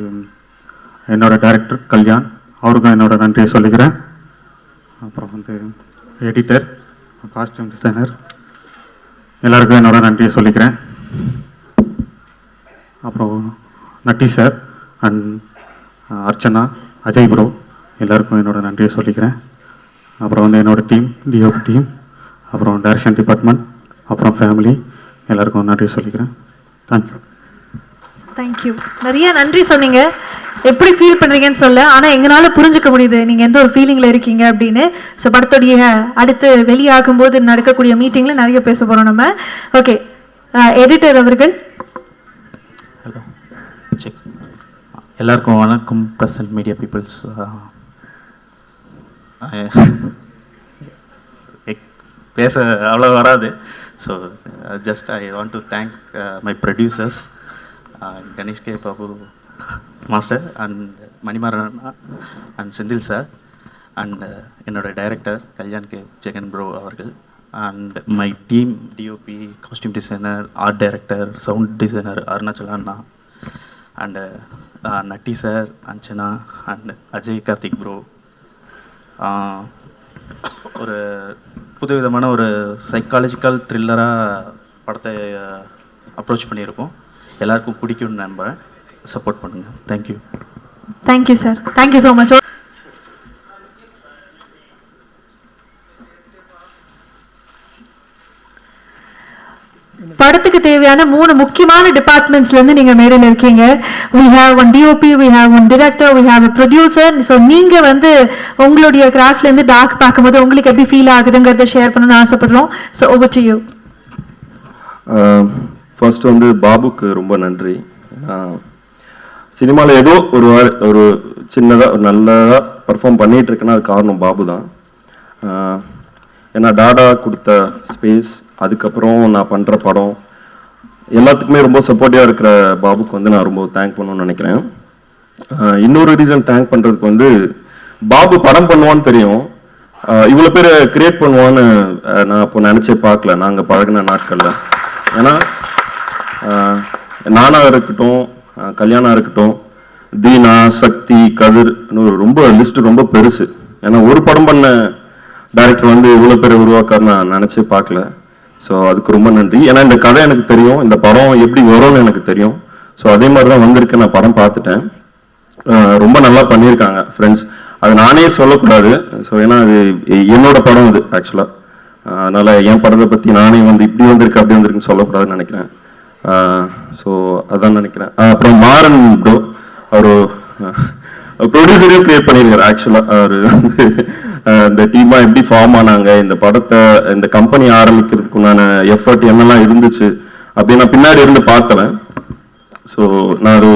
என்னோட டைரக்டர் கல்யாண் அவருக்கும் என்னோட நன்றியை சொல்லிக்கிறேன். அப்புறம் வந்து எடிட்டர், காஸ்டியூம் டிசைனர் எல்லாருக்கும் என்னோட நன்றியை சொல்லிக்கிறேன். அப்புறம் Natty sir and Archana, Ajay bro எல்லாருக்கும் என்னோட நன்றியை சொல்லிக்கிறேன். அப்புறம் வந்து என்னோட டீம், டிஓபி டீம், அப்புறம் டைரக்ஷன் டிபார்ட்மெண்ட், அப்புறம் ஃபேமிலி எல்லாருக்கும் நன்றி சொல்லிக்கிறேன். தேங்க்யூ. தேங்க்யூ. நிறைய நன்றி சொன்னீங்க. எப்படி ஃபீல் பண்ணுறீங்கன்னு சொல்ல, ஆனால் எங்களால் புரிஞ்சுக்க முடியுது நீங்கள் எந்த ஒரு ஃபீலிங்கில் இருக்கீங்க அப்படின்னு. ஸோ படத்துடைய அடுத்து வெளியாகும்போது நடக்கக்கூடிய மீட்டிங்கில் நிறைய பேச போகிறோம் நம்ம. ஓகே, எடிட்டர் அவர்கள். Hello, check. எல்லாருக்கும் வணக்கம். ப்ரெசன்ட் மீடியா பீப்புள்ஸ், பேச அவ்வளோ வராது. So just I want to thank my producers Ganesh K Babu master and Manimaran and Senthil sir and என்னோட director Kalyan K Jagan bro அவர்கள் and my team DOP, costume designer, art director, sound designer Arunachal அண்ணா and Natty sir, Anjana and Ajay Karthik bro. ஒரு புதுவிதமான ஒரு சைக்காலஜிக்கல் த்ரில்லராக படத்தை அப்ரோச் பண்ணியிருக்கோம். எல்லாருக்கும் பிடிக்கும்னு நம்புகிறேன். சப்போர்ட் பண்ணுங்கள். Thank you. Thank you sir, thank you so much. படத்துக்கு தேவையான 3 முக்கியமான டிபார்ட்மெண்ட்ஸ்ல இருந்து நீங்க மேடையில் இருக்கீங்க. we have one DOP, we have one director, we have a producer. So நீங்க வந்து உங்களுடைய கிராஃப்ட்ல இருந்து டார்க் பார்க்கும்போது உங்களுக்கு எப்படி ஃபீல் ஆகுதுங்கிறத ஷேர் பண்ணணும்னு ஆசைப்படுறோம். So over to you. First வந்து பாபுக்கு ரொம்ப நன்றி. சினிமாவில் ஏதோ ஒரு சின்னதாக ஒரு நல்லதாக பர்ஃபார்ம் பண்ணிகிட்டு இருக்கேன்னா அது காரணம் பாபு தான். ஏன்னா டாடா கொடுத்த ஸ்பேஸ், அதுக்கப்புறம் நான் பண்ணுற படம் எல்லாத்துக்குமே ரொம்ப சப்போர்ட்டிவாக இருக்கிற பாபுக்கு வந்து நான் ரொம்ப தேங்க் பண்ணணும்னு நினைக்கிறேன். இன்னொரு ரீசன் தேங்க் பண்ணுறதுக்கு வந்து பாபு படம் பண்ணுவான்னு தெரியும், இவ்வளோ பேர் கிரியேட் பண்ணுவான்னு நான் இப்போ நினச்சே பார்க்கல நாங்கள் பழகின நாட்களில். ஏன்னா நானாக இருக்கட்டும், கல்யாணம் இருக்கட்டும், தீனா, சக்தி, கதிர், ரொம்ப லிஸ்ட்டு ரொம்ப பெருசு. ஏன்னா ஒரு படம் பண்ண டைரக்டர் வந்து இவ்வளோ பேர் உருவாக்காருன்னு நான் நினச்சே பார்க்கல. ஸோ அதுக்கு ரொம்ப நன்றி. ஏன்னா இந்த கதை எனக்கு தெரியும், இந்த படம் எப்படி வரும்னு எனக்கு தெரியும். ஸோ அதே மாதிரி தான் வந்திருக்கு. நான் படம் பார்த்துட்டேன், ரொம்ப நல்லா பண்ணியிருக்காங்க ஃப்ரெண்ட்ஸ். அது நானே சொல்லக்கூடாது. ஸோ ஏன்னா அது என்னோட படம் அது ஆக்சுவலாக. அதனால் என் படத்தை பற்றி நானே வந்து இப்படி வந்திருக்கு அப்படி வந்திருக்குன்னு சொல்லக்கூடாதுன்னு நினைக்கிறேன். ஸோ அதான் நினைக்கிறேன். அப்புறம் மாறன் ப்ரோ, அவர் ப்ரொடியூசரையும் கிரியேட் பண்ணியிருக்காரு ஆக்சுவலாக. அவர் வந்து இந்த டீமாக எப்படி ஃபார்ம் ஆனாங்க, இந்த படத்தை இந்த கம்பெனி ஆரம்பிக்கிறதுக்குண்டான எஃபர்ட் என்னெல்லாம் இருந்துச்சு அப்படின்னு நான் பின்னாடி இருந்து பார்த்தேன். ஸோ நான்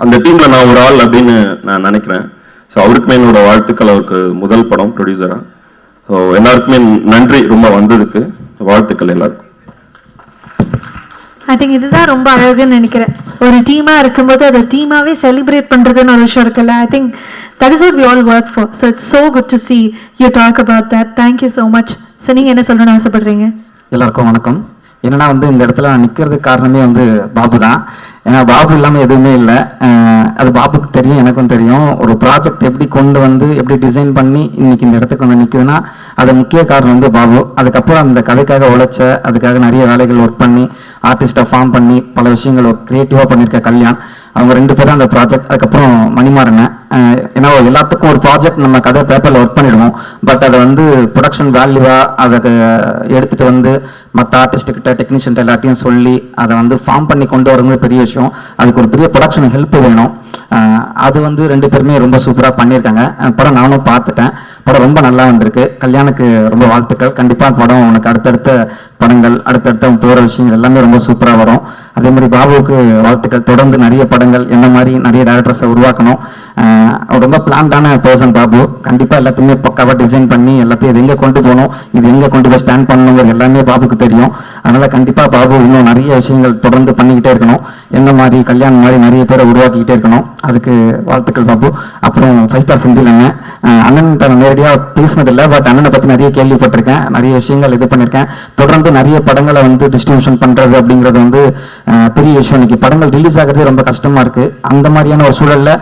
அந்த டீமில் நான் ஒரு ஆள் அப்படின்னு நான் நினைக்கிறேன். ஸோ அவருக்குமே என்னோட வாழ்த்துக்கள். அவருக்கு முதல் படம் ப்ரொடியூசராக. ஸோ எல்லாருக்குமே நன்றி ரொம்ப வந்ததுக்கு. வாழ்த்துக்கள் எல்லாருக்கும். ஐ திங்க் இதுதான் ரொம்ப அழகுன்னு நினைக்கிறேன். ஒரு டீமாக இருக்கும்போது அதை டீமாகவே செலிப்ரேட் பண்ணுறதுன்னு ஒரு விஷயம் இருக்குல்ல. I think that is what we all work for. So it's so good to see you talk about that. Thank you so much. So நீங்கள் என்ன சொல்லணும்னு ஆசைப்படுறீங்க? எல்லாருக்கும் வணக்கம். என்னன்னா வந்து இந்த இடத்துல நான் நிற்கிறதுக்கு காரணமே வந்து பாபு தான். ஏன்னா பாபு இல்லாமல் எதுவுமே இல்லை. அது பாபுக்கு தெரியும், எனக்கும் தெரியும். ஒரு ப்ராஜெக்ட் எப்படி கொண்டு வந்து எப்படி டிசைன் பண்ணி இன்னைக்கு இந்த இடத்துக்கு வந்து நிற்குதுன்னா அது முக்கிய காரணம் வந்து பாபு. அதுக்கப்புறம் அந்த கதைக்காக உழைச்ச, அதுக்காக நிறைய வேலைகள் ஒர்க் பண்ணி ஆர்டிஸ்டாக ஃபார்ம் பண்ணி பல விஷயங்கள் ஒரு க்ரியேட்டிவாக பண்ணியிருக்க கல்யாண், அவங்க 2 பேரும் அந்த ப்ராஜெக்ட். அதுக்கப்புறம் மணிமாறன். ஏன்னா எல்லாத்துக்கும் ஒரு ப்ராஜெக்ட் நம்ம கதை பேப்பரில் ஒர்க் பண்ணிடுவோம், பட் அதை வந்து ப்ரொடக்ஷன் வேல்யூவாக அதை எடுத்துகிட்டு வந்து மற்ற ஆர்டிஸ்ட்டுக்கிட்ட டெக்னீஷியன்ட்ட எல்லாத்தையும் சொல்லி அதை வந்து ஃபார்ம் பண்ணி கொண்டு வரது பெரிய விஷயம். அதுக்கு ஒரு பெரிய ப்ரொடக்ஷன் ஹெல்ப் வேணும். அது வந்து 2 பேருமே ரொம்ப சூப்பராக பண்ணியிருக்காங்க. படம் நானும் பார்த்துட்டேன். படம் ரொம்ப நல்லா வந்திருக்கு. கல்யாணுக்கு ரொம்ப வாழ்த்துக்கள். கண்டிப்பாக படம் உனக்கு அடுத்தடுத்த படங்கள், அடுத்தடுத்த போகிற விஷயங்கள் எல்லாமே ரொம்ப சூப்பராக வரும். அதே மாதிரி பாபுவுக்கு வாழ்த்துக்கள். தொடர்ந்து நிறைய படங்கள் என்ன மாதிரி நிறைய டேரக்டர்ஸை உருவாக்கணும். ரொம்ப பிளான்டான பர்சன் பாபு. கண்டிப்பாக எல்லாத்தையுமே பக்காவாக டிசைன் பண்ணி எல்லாத்தையும் இது எங்கே கொண்டு போகணும், இது எங்கே கொண்டு போய் ஸ்டாண்ட் பண்ணணுங்கிறது எல்லாமே பாபுக்கு தெரியும். அதனால் கண்டிப்பாக பாபு இன்னும் நிறைய விஷயங்கள் தொடர்ந்து பண்ணிக்கிட்டே இருக்கணும். என்ன மாதிரி கல்யாணம் மாதிரி நிறைய பேரை உருவாக்கிக்கிட்டே இருக்கணும். அதுக்கு வாழ்த்துக்கள் பாபு. அப்புறம் 5 ஸ்டார் செந்தில் அண்ணன்கிட்ட நான் நேரடியாக பேசினதில்லை, பட் அண்ணனை பற்றி நிறைய கேள்விப்பட்டிருக்கேன், நிறைய விஷயங்கள் இது பண்ணியிருக்கேன். தொடர்ந்து நிறைய படங்களை வந்து டிஸ்ட்ரிபியூஷன் பண்ணுறது அப்படிங்கிறது வந்து பெரிய விஷயம். இன்னைக்கு படங்கள் ரிலீஸ் ஆகிறதே ரொம்ப கஷ்டமாக இருக்குது. அந்த மாதிரியான ஒரு சூழலில்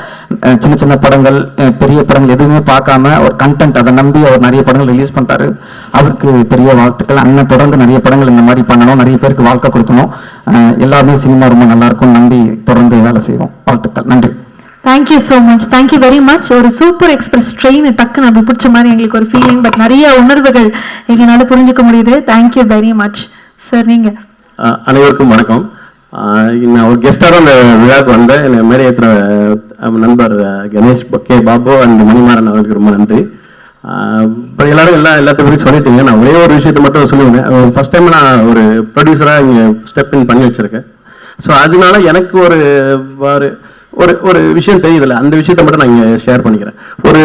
சின்ன சின்ன படங்கள், பெரிய படங்கள் எதுவுமே பார்க்காம ஒரு கண்டென்ட் அதை நம்பி அவர் நிறைய படங்கள் ரிலீஸ் பண்ணுறாரு. அவருக்கு பெரிய வாழ்த்துக்கள். அண்ணன் தொடர்ந்து நிறைய படங்கள் இந்த மாதிரி பண்ணணும், நிறைய பேருக்கு வாழ்க்கை கொடுக்கணும். எல்லாமே சினிமா ரொம்ப நல்லா இருக்கும் நம்பி தொடர்ந்து வேலை செய்வோம். வாழ்த்துக்கள். நன்றி. Thank you so much. Thank you very much. ஒரு சூப்பர் எக்ஸ்பிரஸ் ட்ரெயின் டக்குன்னு அப்படி பிடிச்ச மாதிரி எங்களுக்கு ஒரு ஃபீலிங், பட் நிறைய உணர்வுகள் எங்களால் புரிஞ்சுக்க முடியுது. Thank you very much sir. நீங்கள் அனைவருக்கும் வணக்கம். நான் ஒரு கெஸ்டாக அந்த விழாவுக்கு வந்தேன். என்னை மேலே ஏற்றுற நண்பர் கணேஷ் கே பாபு அண்ட் மணிமாறன் அவர்களுக்கு ரொம்ப நன்றி. இப்போ எல்லாரும் எல்லாத்தையும் பற்றி சொல்லிட்டீங்க. நான் ஒரே ஒரு விஷயத்தை மட்டும் சொல்லுவேன். ஃபர்ஸ்ட் டைம் நான் ஒரு ப்ரொடியூசராக இங்கே ஸ்டெப் இன் பண்ணி வச்சுருக்கேன். ஸோ அதனால எனக்கு ஒரு ஒரு விஷயம் தெரியுதுல்ல, அந்த விஷயத்த மட்டும் நான் இங்கே ஷேர் பண்ணிக்கிறேன். ஒரு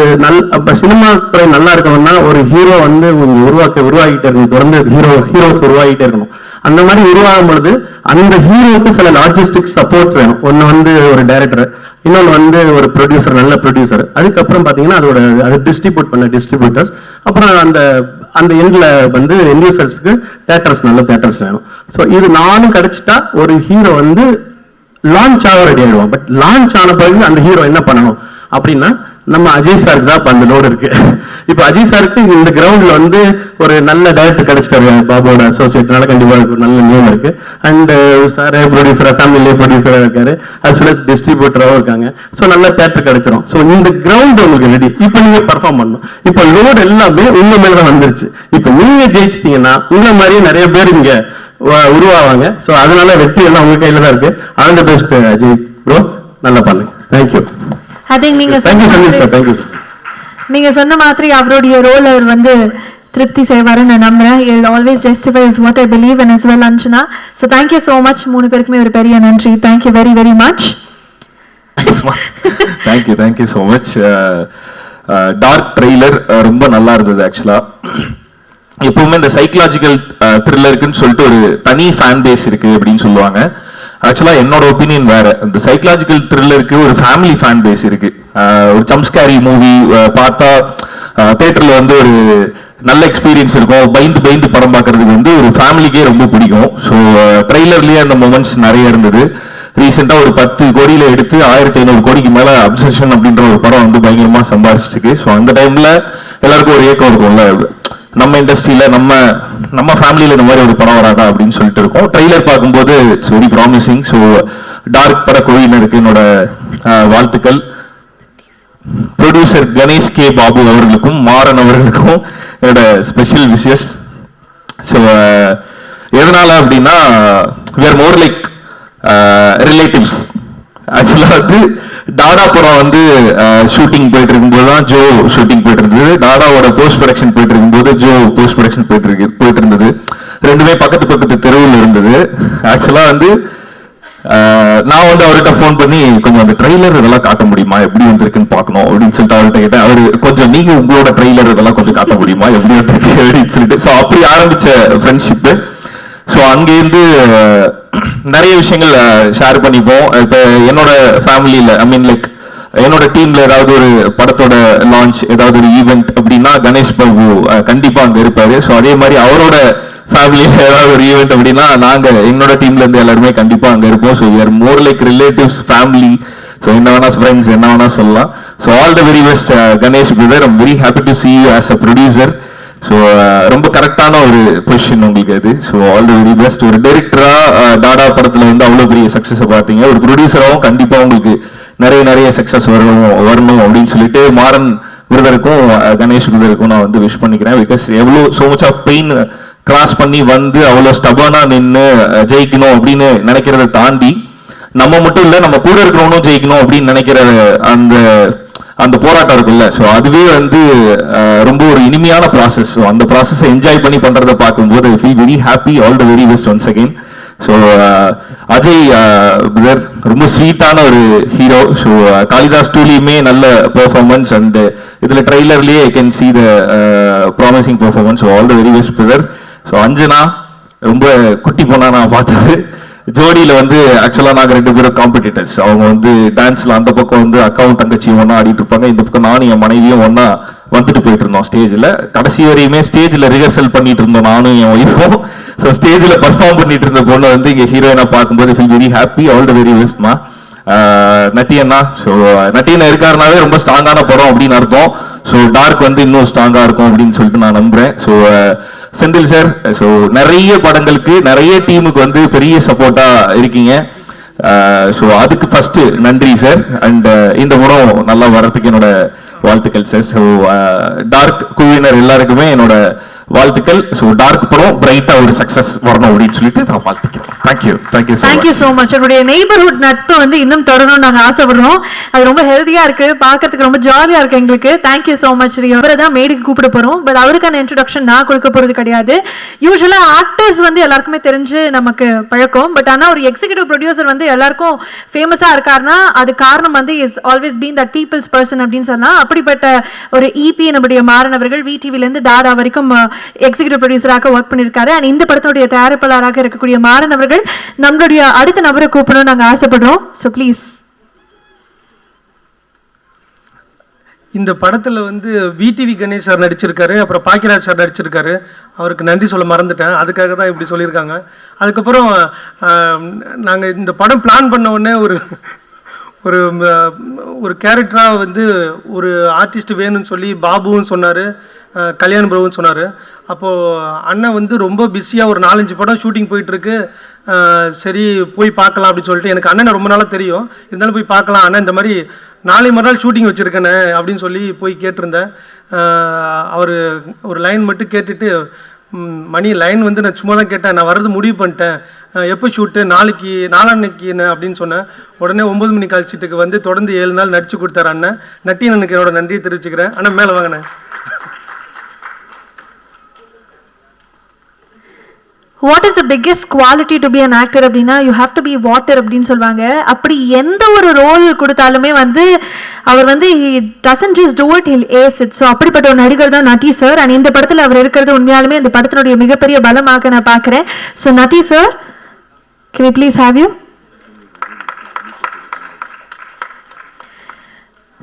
இப்போ சினிமா துறை நல்லா இருக்கணும்னா ஒரு ஹீரோ வந்து உருவாகிட்டே இருக்கணும், தொடர்ந்து ஹீரோஸ் உருவாகிட்டே இருக்கணும். அந்த மாதிரி உருவாகும் பொழுது அந்த ஹீரோவுக்கு சில லாஜிஸ்டிக் சப்போர்ட் வேணும். ஒன்று வந்து ஒரு டைரக்டர், இன்னொன்று வந்து ஒரு ப்ரொடியூசர், நல்ல ப்ரொடியூசர். அதுக்கப்புறம் பார்த்தீங்கன்னா அதை டிஸ்ட்ரிபியூட் பண்ண டிஸ்ட்ரிபியூட்டர்ஸ், அப்புறம் அந்த எண்டில் வந்து இன்டியூசர்ஸ்க்கு தேட்டர்ஸ், நல்ல தேட்டர்ஸ் வேணும். ஸோ இது நானும் கிடைச்சிட்டா ஒரு ஹீரோ வந்து லான்ச் ஆக ரெடி ஆகிடுவோம். பட் லான்ச் ஆன பிறகு அந்த ஹீரோ என்ன பண்ணணும் அப்படின்னா, நம்ம அஜய் சாருக்கு தான் இப்போ அந்த லோடு இருக்கு. இப்போ அஜய் சாருக்கு இந்த கிரவுண்டில் வந்து ஒரு நல்ல டைரக்டர் கிடைச்சிட்டாரு, பாபுவோட அசோசியேட்னால கண்டிப்பாக ஒரு நல்ல நேம் இருக்கு. அண்ட் சார் ப்ரொடியூசராக, ஃபேமிலி ப்ரொடியூசராக இருக்காரு, அஸ் வெல் அஸ் டிஸ்ட்ரிபியூட்டராகவும் இருக்காங்க. ஸோ நல்ல தேட்டர் கிடைச்சிடும். ஸோ இந்த கிரவுண்ட் உங்களுக்கு ரெடி. இப்போ நீங்க பர்ஃபார்ம் பண்ணணும். இப்போ லோடு எல்லாமே உங்க மேல தான் வந்துருச்சு. இப்போ நீங்க ஜெயிச்சிட்டீங்கன்னா உங்களை மாதிரியே நிறைய பேர் இங்க உருவாவாங்க. ஸோ அதனால வெற்றி எல்லாம் உங்க கையில தான் இருக்கு. All the best Ajay bro, நல்லா பண்ணுங்க. தேங்க்யூ. ஐ திங்க் நீங்க சொன்ன மாதிரி அவருடைய ரோல் அவர் வந்து திருப்தி செய்வாருன்னு நான் நம்புறேன். He will always justify is what I believe and as well Anjana. So thank you so much. மூணு பேருக்குமே ஒரு பெரிய நன்றி. Thank you very very much. Thank you so much. Dark trailer ரொம்ப நல்லா இருந்தது. ஆக்சுவலா எப்பவுமே இந்த சைக்கலாஜிக்கல் த்ரில்லருக்குன்னு சொல்லிட்டு ஒரு தனி ஃபேன் பேஸ் இருக்கு அப்படின்னு சொல்லுவாங்க. ஆக்சுவலா என்னோட ஒப்பீனியன் வேற. இந்த சைக்கலாஜிக்கல் த்ரில்லருக்கு ஒரு ஃபேமிலி ஃபேன் பேஸ் இருக்கு. ஒரு ஜம்ப்ஸ்கேரி மூவி பார்த்தா தியேட்டர்ல வந்து ஒரு நல்ல எக்ஸ்பீரியன்ஸ் இருக்கும். பயந்து படம் பார்க்கறதுக்கு வந்து ஒரு ஃபேமிலிக்கே ரொம்ப பிடிக்கும். ஸோ ட்ரெய்லர்லயே அந்த மொமெண்ட்ஸ் நிறைய இருந்தது. ரீசெண்டா ஒரு 10 கோடியில எடுத்து 1500 கோடிக்கு மேல அப்சஷன் அப்படின்ற ஒரு படம் வந்து பயங்கரமா சம்பாதிச்சிருக்கு. ஸோ அந்த டைம்ல எல்லாருக்கும் ஒரு ஏக்கம் இருக்கும்ல, நம்ம இண்டஸ்ட்ரியில நம்ம ஃபேமிலியில இந்த மாதிரி ஒரு படம் வராதா அப்படின்னு சொல்லிட்டு இருக்கோம். ட்ரெய்லர் பார்க்கும்போது it's very promising. So dark பட குழுவினருக்கு என்னோட வாழ்த்துக்கள். ப்ரொடியூசர் கணேஷ் கே பாபு அவர்களுக்கும் மாறன் அவர்களுக்கும் என்னோட ஸ்பெஷல் விஷஸ். ஸோ எதனால அப்படின்னா we are more like relatives. ஆக்சுவலா வந்து டாடா படம் வந்து ஷூட்டிங் போயிட்டு இருக்கும்போது தான் ஜோ ஷூட்டிங் போயிட்டு இருந்தது. டாடாவோட போஸ்ட் ப்ரொடக்ஷன் போயிட்டு இருக்கும்போது ஜோ போஸ்ட் ப்ரொடக்ஷன் போயிட்டு இருந்தது. ரெண்டுமே பக்கத்து தெருவில் இருந்தது. ஆக்சுவலா வந்து நான் வந்து அவர்கிட்ட ஃபோன் பண்ணி கொஞ்சம் அந்த ட்ரெய்லர் இதெல்லாம் காட்ட முடியுமா, எப்படி வந்திருக்குன்னு பார்க்கணும் அப்படின்னு சொல்லிட்டு அவர்கிட்ட கேட்டேன். அவரு கொஞ்சம் நீங்க உங்களோட ட்ரெய்லர் இதெல்லாம் கொஞ்சம் காட்ட முடியுமா, எப்படி வந்திருக்கு அப்படின்னு சொல்லிட்டு. ஸோ அப்படி ஆரம்பிச்ச ஃப்ரெண்ட்ஷிப்பு. ஸோ அங்கேருந்து நிறைய விஷயங்கள் ஷேர் பண்ணிப்போம். இப்போ என்னோட ஃபேமிலியில் ஐ மீன் லைக் என்னோட டீம்ல ஏதாவது ஒரு படத்தோட லான்ச், ஏதாவது ஒரு ஈவெண்ட் அப்படின்னா கணேஷ் பாபு கண்டிப்பா அங்க இருப்பாரு. ஸோ அதே மாதிரி அவரோட ஃபேமிலியில ஏதாவது ஒரு ஈவெண்ட் அப்படின்னா என்னோட டீம்ல இருந்து எல்லாருமே கண்டிப்பா அங்க இருப்போம். So we are more like relatives, family. So என்ன வேணா ஃப்ரெண்ட்ஸ், என்ன வேணா சொல்லலாம். So all the very best Ganesh brother. I'm very happy to see you as a producer. So ரொம்ப கரெக்டான ஒரு பொசிஷன் உங்களுக்கு அது. So all the very best. ஒரு டைரக்டரா டாடா படத்துல வந்து அவ்வளோ பெரிய சக்ஸஸை பார்த்தீங்க. ஒரு ப்ரொடியூசராகவும் கண்டிப்பாக உங்களுக்கு நிறைய சக்ஸஸ் வரணும் அப்படின்னு சொல்லிட்டு மாறன் பிரதருக்கும் கணேஷ் பிரதருக்கும் நான் வந்து விஷ் பண்ணிக்கிறேன். பிகாஸ் எவ்வளோ so much of pain cross பண்ணி வந்து அவ்வளோ ஸ்டபர்னா நின்று ஜெயிக்கணும் அப்படின்னு நினைக்கிறத தாண்டி நம்ம மட்டும் இல்லை, நம்ம கூட இருக்கிறவனும் ஜெயிக்கணும் அப்படின்னு நினைக்கிற அந்த போராட்டம் இருக்குல்ல. ஸோ அதுவே வந்து ரொம்ப ஒரு இனிமையான ப்ராசஸ். ஸோ அந்த ப்ராசஸை என்ஜாய் பண்ணி பண்றதை பார்க்கும்போது I feel very happy. All the very best once again. So Ajay brother ரொம்ப ஸ்வீட்டான ஒரு ஹீரோ. ஸோ காளிதாஸ் டூலியுமே நல்ல பெர்ஃபார்மன்ஸ் அண்ட் இதில் ட்ரெய்லர்லேயே I can see the promising performance. So all the very best brother. So Anjana ரொம்ப குட்டி பொண்ணா நான் பார்த்தது. ஜோடியில் வந்து ஆக்சுவலாக நாங்கள் 2 பேரும் காம்படிட்டர்ஸ். அவங்க வந்து டான்ஸில் அந்த பக்கம் வந்து அக்காவும் தங்கச்சியும் ஒன்றா ஆடிட்டு இருப்பாங்க, இந்த பக்கம் நானும் என் மனைவியும் ஒன்றா வந்துட்டு போயிட்டு இருந்தோம் ஸ்டேஜில். கடைசி வரையுமே ஸ்டேஜில் ரிஹர்சல் பண்ணிட்டு இருந்தோம் நானும் என் ஒய்ஃபும். ஸோ ஸ்டேஜில் பர்ஃபார்ம் பண்ணிட்டு இருந்த பொண்ணு வந்து இங்கே ஹீரோயினாக பார்க்கும்போது feel very happy. All the very பெஸ்ட்மா. நட்டியண்ணா. ஸோ நட்டியண்ணா இருக்காருனாவே ரொம்ப ஸ்ட்ராங்கான படம் அப்படின்னு அர்த்தம். ஸோ டார்க் வந்து இன்னும் ஸ்ட்ராங்காக இருக்கும் அப்படின்னு சொல்லிட்டு நான் நம்புறேன். ஸோ செந்தில் சார், ஸோ நிறைய படங்களுக்கு நிறைய டீமுக்கு வந்து பெரிய சப்போர்ட்டா இருக்கீங்க. ஸோ அதுக்கு ஃபர்ஸ்ட் நன்றி சார். அண்ட் இந்த படம் நல்லா வர்றதுக்கு என்னோட வாழ்த்துக்கள் சார். ஸோ டார்க் குழுவினர் எல்லாருக்குமே என்னோட வாழ்த்துக்கள். ஸோ டார்க் படம் பிரைட்டா ஒரு சக்சஸ் வரணும் அப்படின்னு சொல்லிட்டு நான் வாழ்த்துக்கிறேன். Thank you thank you so much. என்னுடைய நெய்பர்ஹுட் நட்பு வந்து இன்னும் தொடரணும்னு நாங்கள் ஆசைப்படுறோம். அது ரொம்ப ஹெல்த்தியா இருக்கு, பார்க்கறதுக்கு ரொம்ப ஜாலியா இருக்கு எங்களுக்கு. Thank you so much. அவரை தான் மேடைக்கு கூப்பிட போறோம். பட் அவருக்கான இன்ட்ரோடக்ஷன் நான் கொடுக்க போறது கிடையாது. யூஸ்வலா ஆக்டர்ஸ் வந்து எல்லாருக்குமே தெரிஞ்சு நமக்கு பழக்கம். பட் ஆனால் ஒரு எக்ஸிகியூட்டிவ் ப்ரொடியூசர் வந்து எல்லாருக்கும் ஃபேமஸா இருக்காருன்னா அது காரணம் வந்து is always been that people's person அப்படின்னு சொன்னா, அப்படிப்பட்ட ஒரு இபி நம்முடைய மாறன் அவர்கள் விடிவிலேருந்து டாடா வரைக்கும் எக்ஸிகியூட்டிவ் ப்ரொடியூசராக ஒர்க் பண்ணியிருக்காரு. அண்ட் இந்த படத்துடைய தயாரிப்பாளராக இருக்கக்கூடிய மாறன் அவர்கள் நம்மளுடைய அடுத்த நபரை கூப்பிடணும் நாங்கள் ஆசைப்படுறோம். So please. இந்த படத்தில் வந்து விடிவி கணேஷ் சார் நடிச்சிருக்காரு, அப்புறம் பாக்கியராஜ் சார் நடிச்சிருக்காரு. அவருக்கு நன்றி சொல்ல மறந்துட்டேன், அதுக்காக தான் இப்படி சொல்லியிருக்காங்க. அதுக்கப்புறம் நாங்கள் இந்த படம் பிளான் பண்ண உடனே ஒரு ஒரு கேரக்டராக வந்து ஒரு ஆர்டிஸ்ட் வேணும்னு சொல்லி பாபுவும் சொன்னார், கல்யாண் பிரபுன்னு சொன்னார். அப்போது அண்ணன் வந்து ரொம்ப பிஸியாக ஒரு 4-5 படம் ஷூட்டிங் போயிட்டுருக்கு. சரி போய் பார்க்கலாம் அப்படின்னு சொல்லிட்டு, எனக்கு அண்ணனை ரொம்ப நாளாக தெரியும், இருந்தாலும் போய் பார்க்கலாம் அண்ணன், இந்த மாதிரி நாளை மறுநாள் ஷூட்டிங் வச்சுருக்கேனே அப்படின்னு சொல்லி போய் கேட்டிருந்தேன். அவர் ஒரு லைன் மட்டும் கேட்டுட்டு, மணி லைன் வந்து நான் சும்மா தான் கேட்டேன், நான் வர்றது முடிவு பண்ணிட்டேன், எப்போ ஷூட்டு, நாளான்னைக்கு என்ன அப்படின்னு சொன்னேன். உடனே 9 மணி கால்ஷீட்டுக்கு வந்து தொடர்ந்து 7 நாள் நடிச்சு கொடுத்தாரு அண்ணன். நட்டியனுக்கு என்னோட நன்றியை தெரிவிச்சுக்கிறேன். அண்ணன் மேலே வாங்கினேன். What is the biggest quality to be an actor அப்படின்னா, you have to be water அப்படின்னு சொல்லுவாங்க. அப்படி எந்த ஒரு ரோல் கொடுத்தாலுமே வந்து அவர் வந்து he doesn't just do it, he'll ace it. So அப்படிப்பட்ட ஒரு நடிகர் தான் நட்டி சார். அண்ட் இந்த படத்தில் அவர் இருக்கிறது உண்மையாலுமே இந்த படத்தினுடைய மிகப்பெரிய பலமாக நான் பார்க்குறேன். So Natty sir, can we please have you?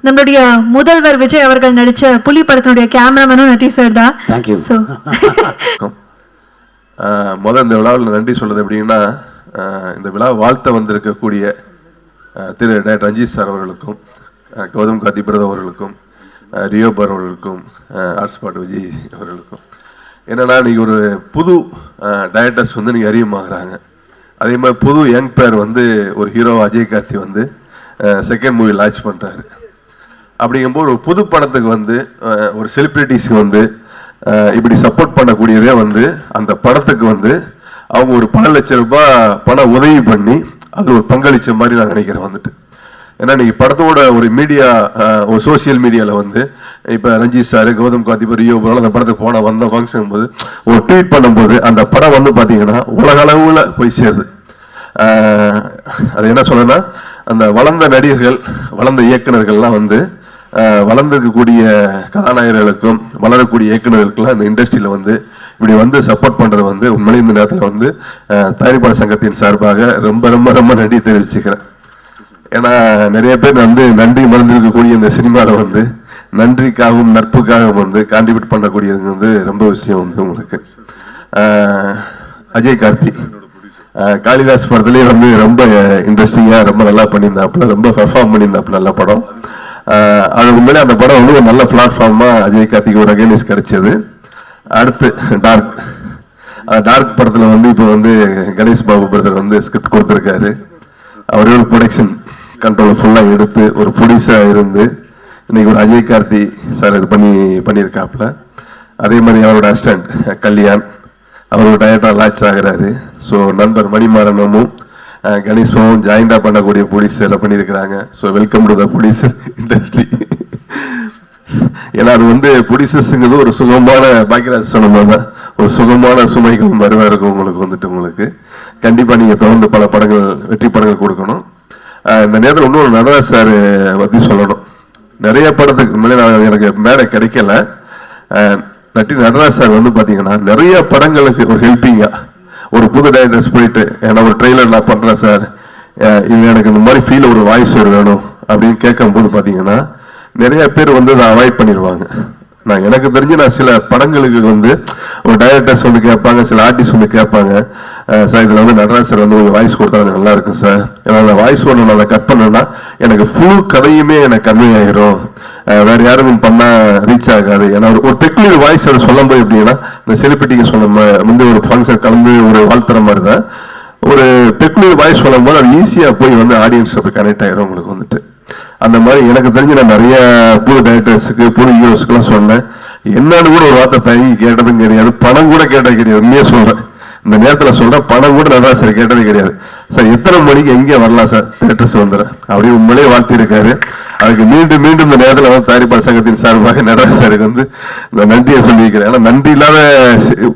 நம்மளுடைய முதல்வர் விஜய் அவர்கள் நடித்த புலி படத்தினுடைய கேமராமேனும் நட்டி சார் தான். தேங்க்யூ. ஸோ முதல் இந்த விழாவில் நன்றி சொல்கிறது எப்படின்னா, இந்த விழா வாழ்த்த வந்திருக்கக்கூடிய திரு டாக்டர் ரஞ்சித் சார் அவர்களுக்கும், கௌதம் கார்த்தி பிரதர் அவர்களுக்கும், ரியோபர் அவர்களுக்கும், ஆர்ட்ஸ்பாட் விஜய் அவர்களுக்கும். என்னென்னா, இன்றைக்கி ஒரு புது டைரக்டர்ஸ் வந்து நீங்கள் அறிமுகமாகறாங்க. அதே மாதிரி புது யங் பேர் வந்து ஒரு ஹீரோ அஜய் கார்த்தி வந்து செகண்ட் மூவி லான்ச் பண்ணுறாரு. அப்படிங்கும்போது ஒரு புது படத்துக்கு வந்து ஒரு செலிப்ரிட்டிஸ்க்கு வந்து இப்படி சப்போர்ட் பண்ணக்கூடியதே வந்து அந்த படத்துக்கு வந்து அவங்க ஒரு 10 லட்சம் ரூபாய் பணம் உதவி பண்ணி அது ஒரு பங்களிச்ச மாதிரி நான் நினைக்கிறேன் வந்துட்டு. ஏன்னா நீங்கள் படத்தோட ஒரு மீடியா, ஒரு சோசியல் மீடியாவில் வந்து இப்போ ரஞ்சித் சார், கௌதம் கார்த்தி, ரியோ போல அந்த படத்துக்கு வந்த ஃபங்க்ஷன் போது ஒரு ட்வீட் பண்ணும்போது அந்த படம் வந்து பார்த்தீங்கன்னா உலக அளவில் போய் சேருது. அது என்ன சொல்றேன்னா, அந்த வளர்ந்த நடிகர்கள், வளர்ந்த இயக்குநர்கள்லாம் வந்து வளர்ந்துருக்கக்கூடிய கதாநாயகர்களுக்கும் வளரக்கூடிய இயக்குநர்களுக்கெல்லாம் இந்த இண்டஸ்ட்ரியில் வந்து இப்படி வந்து சப்போர்ட் பண்ணுறது வந்து உண்மையிலே இந்த நேரத்தில் வந்து தயாரிப்பாளர் சங்கத்தின் சார்பாக ரொம்ப ரொம்ப ரொம்ப நன்றி தெரிவிச்சுக்கிறேன். ஏன்னா நிறைய பேர் வந்து நன்றி மறந்துருக்கக்கூடிய இந்த சினிமாவில் வந்து நன்றிக்காகவும் நட்புக்காகவும் வந்து கான்ட்ரிபியூட் பண்ணக்கூடியது வந்து ரொம்ப விஷயம் வந்து உங்களுக்கு. அஜய் கார்த்தி காளிதாஸ் படத்துலேயே வந்து ரொம்ப இன்ட்ரெஸ்டிங்காக ரொம்ப நல்லா பண்ணியிருந்தாப்புல, ரொம்ப பெர்ஃபார்ம் பண்ணியிருந்தாப்புல, நல்ல படம். அது உண்மையிலே அந்த படம் வந்து ஒரு நல்ல பிளாட்ஃபார்மாக அஜய் கார்த்திக்கு ஒரு ரெகனைஸ் கிடைச்சது. அடுத்து டார்க் படத்தில் வந்து இப்போ வந்து கணேஷ் பாபு பிரதர் வந்து ஸ்கிரிப்ட் கொடுத்துருக்காரு. அவரே ஒரு ப்ரொடக்ஷன் கண்ட்ரோல் ஃபுல்லாக எடுத்து ஒரு ப்ரொடியூசராக இருந்து இன்னைக்கு ஒரு அஜய் கார்த்தி சார் இது பண்ணியிருக்காப்புல. அதே மாதிரி அவரோட அசிஸ்டன்ட் கல்யாண் அவர் ஒரு டைரக்டராக லான்ச் ஆகிறாரு. ஸோ நண்பர் மணிமாறனும் கணேஷ்பாவும் ஜாயிண்டாக பண்ணக்கூடிய ப்ரொடியூசரை பண்ணியிருக்கிறாங்க. So welcome to the producer industry. ஏன்னா அது வந்து ப்ரொடியூசர்ஸுங்கிறது ஒரு சுகமான, பாக்கியராஜ் சொன்ன மாதிரி தான், ஒரு சுகமான சுமைகள் மருவாக இருக்கும் உங்களுக்கு வந்துட்டு. உங்களுக்கு கண்டிப்பாக நீங்கள் தொடர்ந்து பல படங்கள், வெற்றி படங்கள் கொடுக்கணும். இந்த நேரத்தில் இன்னொரு நடராஜ் சார் பற்றி சொல்லணும். நிறைய படத்துக்கு முன்னாடி எனக்கு மேடை கிடைக்கல. நடராஜ் சார் வந்து பார்த்தீங்கன்னா நிறைய படங்களுக்கு ஒரு ஹெல்ப்பிங்காக ஒரு புது டைரக்டர்ஸ் போயிட்டு, ஏன்னா ஒரு ட்ரெய்லர் நான் பண்ணுறேன் சார், இது எனக்கு இந்த மாதிரி ஃபீல் ஒரு வாய்ஸ் வேணும் அப்படின்னு கேட்கும்போது பார்த்தீங்கன்னா நிறைய பேர் வந்து அதை அவாய்ட் பண்ணிடுவாங்க. நான் எனக்கு தெரிஞ்சு நான் சில படங்களுக்கு வந்து ஒரு டைரக்டர்ஸ் வந்து கேட்பாங்க, சில ஆர்டிஸ்ட் வந்து கேட்பாங்க, சார் இதில் வந்து நடராஜ் சார் வந்து ஒரு வாய்ஸ் கொடுத்தா நல்லா இருக்கும் சார், ஏன்னா அந்த வாய்ஸ் ஒன்று நான் அதை கட் பண்ணேன்னா எனக்கு ஃபுல் கதையுமே எனக்கு கன்வே ஆகிரும், வேறு யாரும் பண்ணால் ரீச் ஆகாது. ஏன்னா ஒரு பெக்குலர் வாய்ஸ் அதை சொல்லும்போது எப்படின்னா, இந்த செலிபிரிட்டிக்கு சொன்ன வந்து ஒரு ஃபங்க்ஷன் கலந்து ஒரு வாழ்த்துற மாதிரி தான் ஒரு பெக்குலர் வாய்ஸ் சொல்லும் போது அது ஈஸியாக போய் வந்து ஆடியன்ஸ் அப்படி கனெக்ட் ஆகிரும் உங்களுக்கு வந்துட்டு. அந்த மாதிரி எனக்கு தெரிஞ்சு நான் நிறைய புது டைரக்டர்ஸுக்கு புது ஹீரோஸ்க்குலாம் சொன்னேன். என்னன்னு கூட ஒரு வார்த்தை தயங்கி கேட்டதும் கிடையாது, பணம் கூட கேட்டது கிடையாது. உண்மையே சொல்கிறேன், இந்த நேரத்தில் சொல்கிறேன், பணம் கூட நல்லா சார் கேட்டது கிடையாது. சார் எத்தனை மணிக்கு எங்கே வரலாம் சார், தேட்டர்ஸ் வந்துடுறேன் அப்படி உண்மையிலே வாழ்த்திருக்காரு. அதுக்கு மீண்டும் மீண்டும் இந்த நேரத்தில் வந்து தயாரிப்பாளர் சங்கத்தின் சார்பாக நடராஜ் சாருக்கு வந்து இந்த நன்றியை சொல்லியிருக்கிறேன். ஏன்னா நன்றி இல்லாத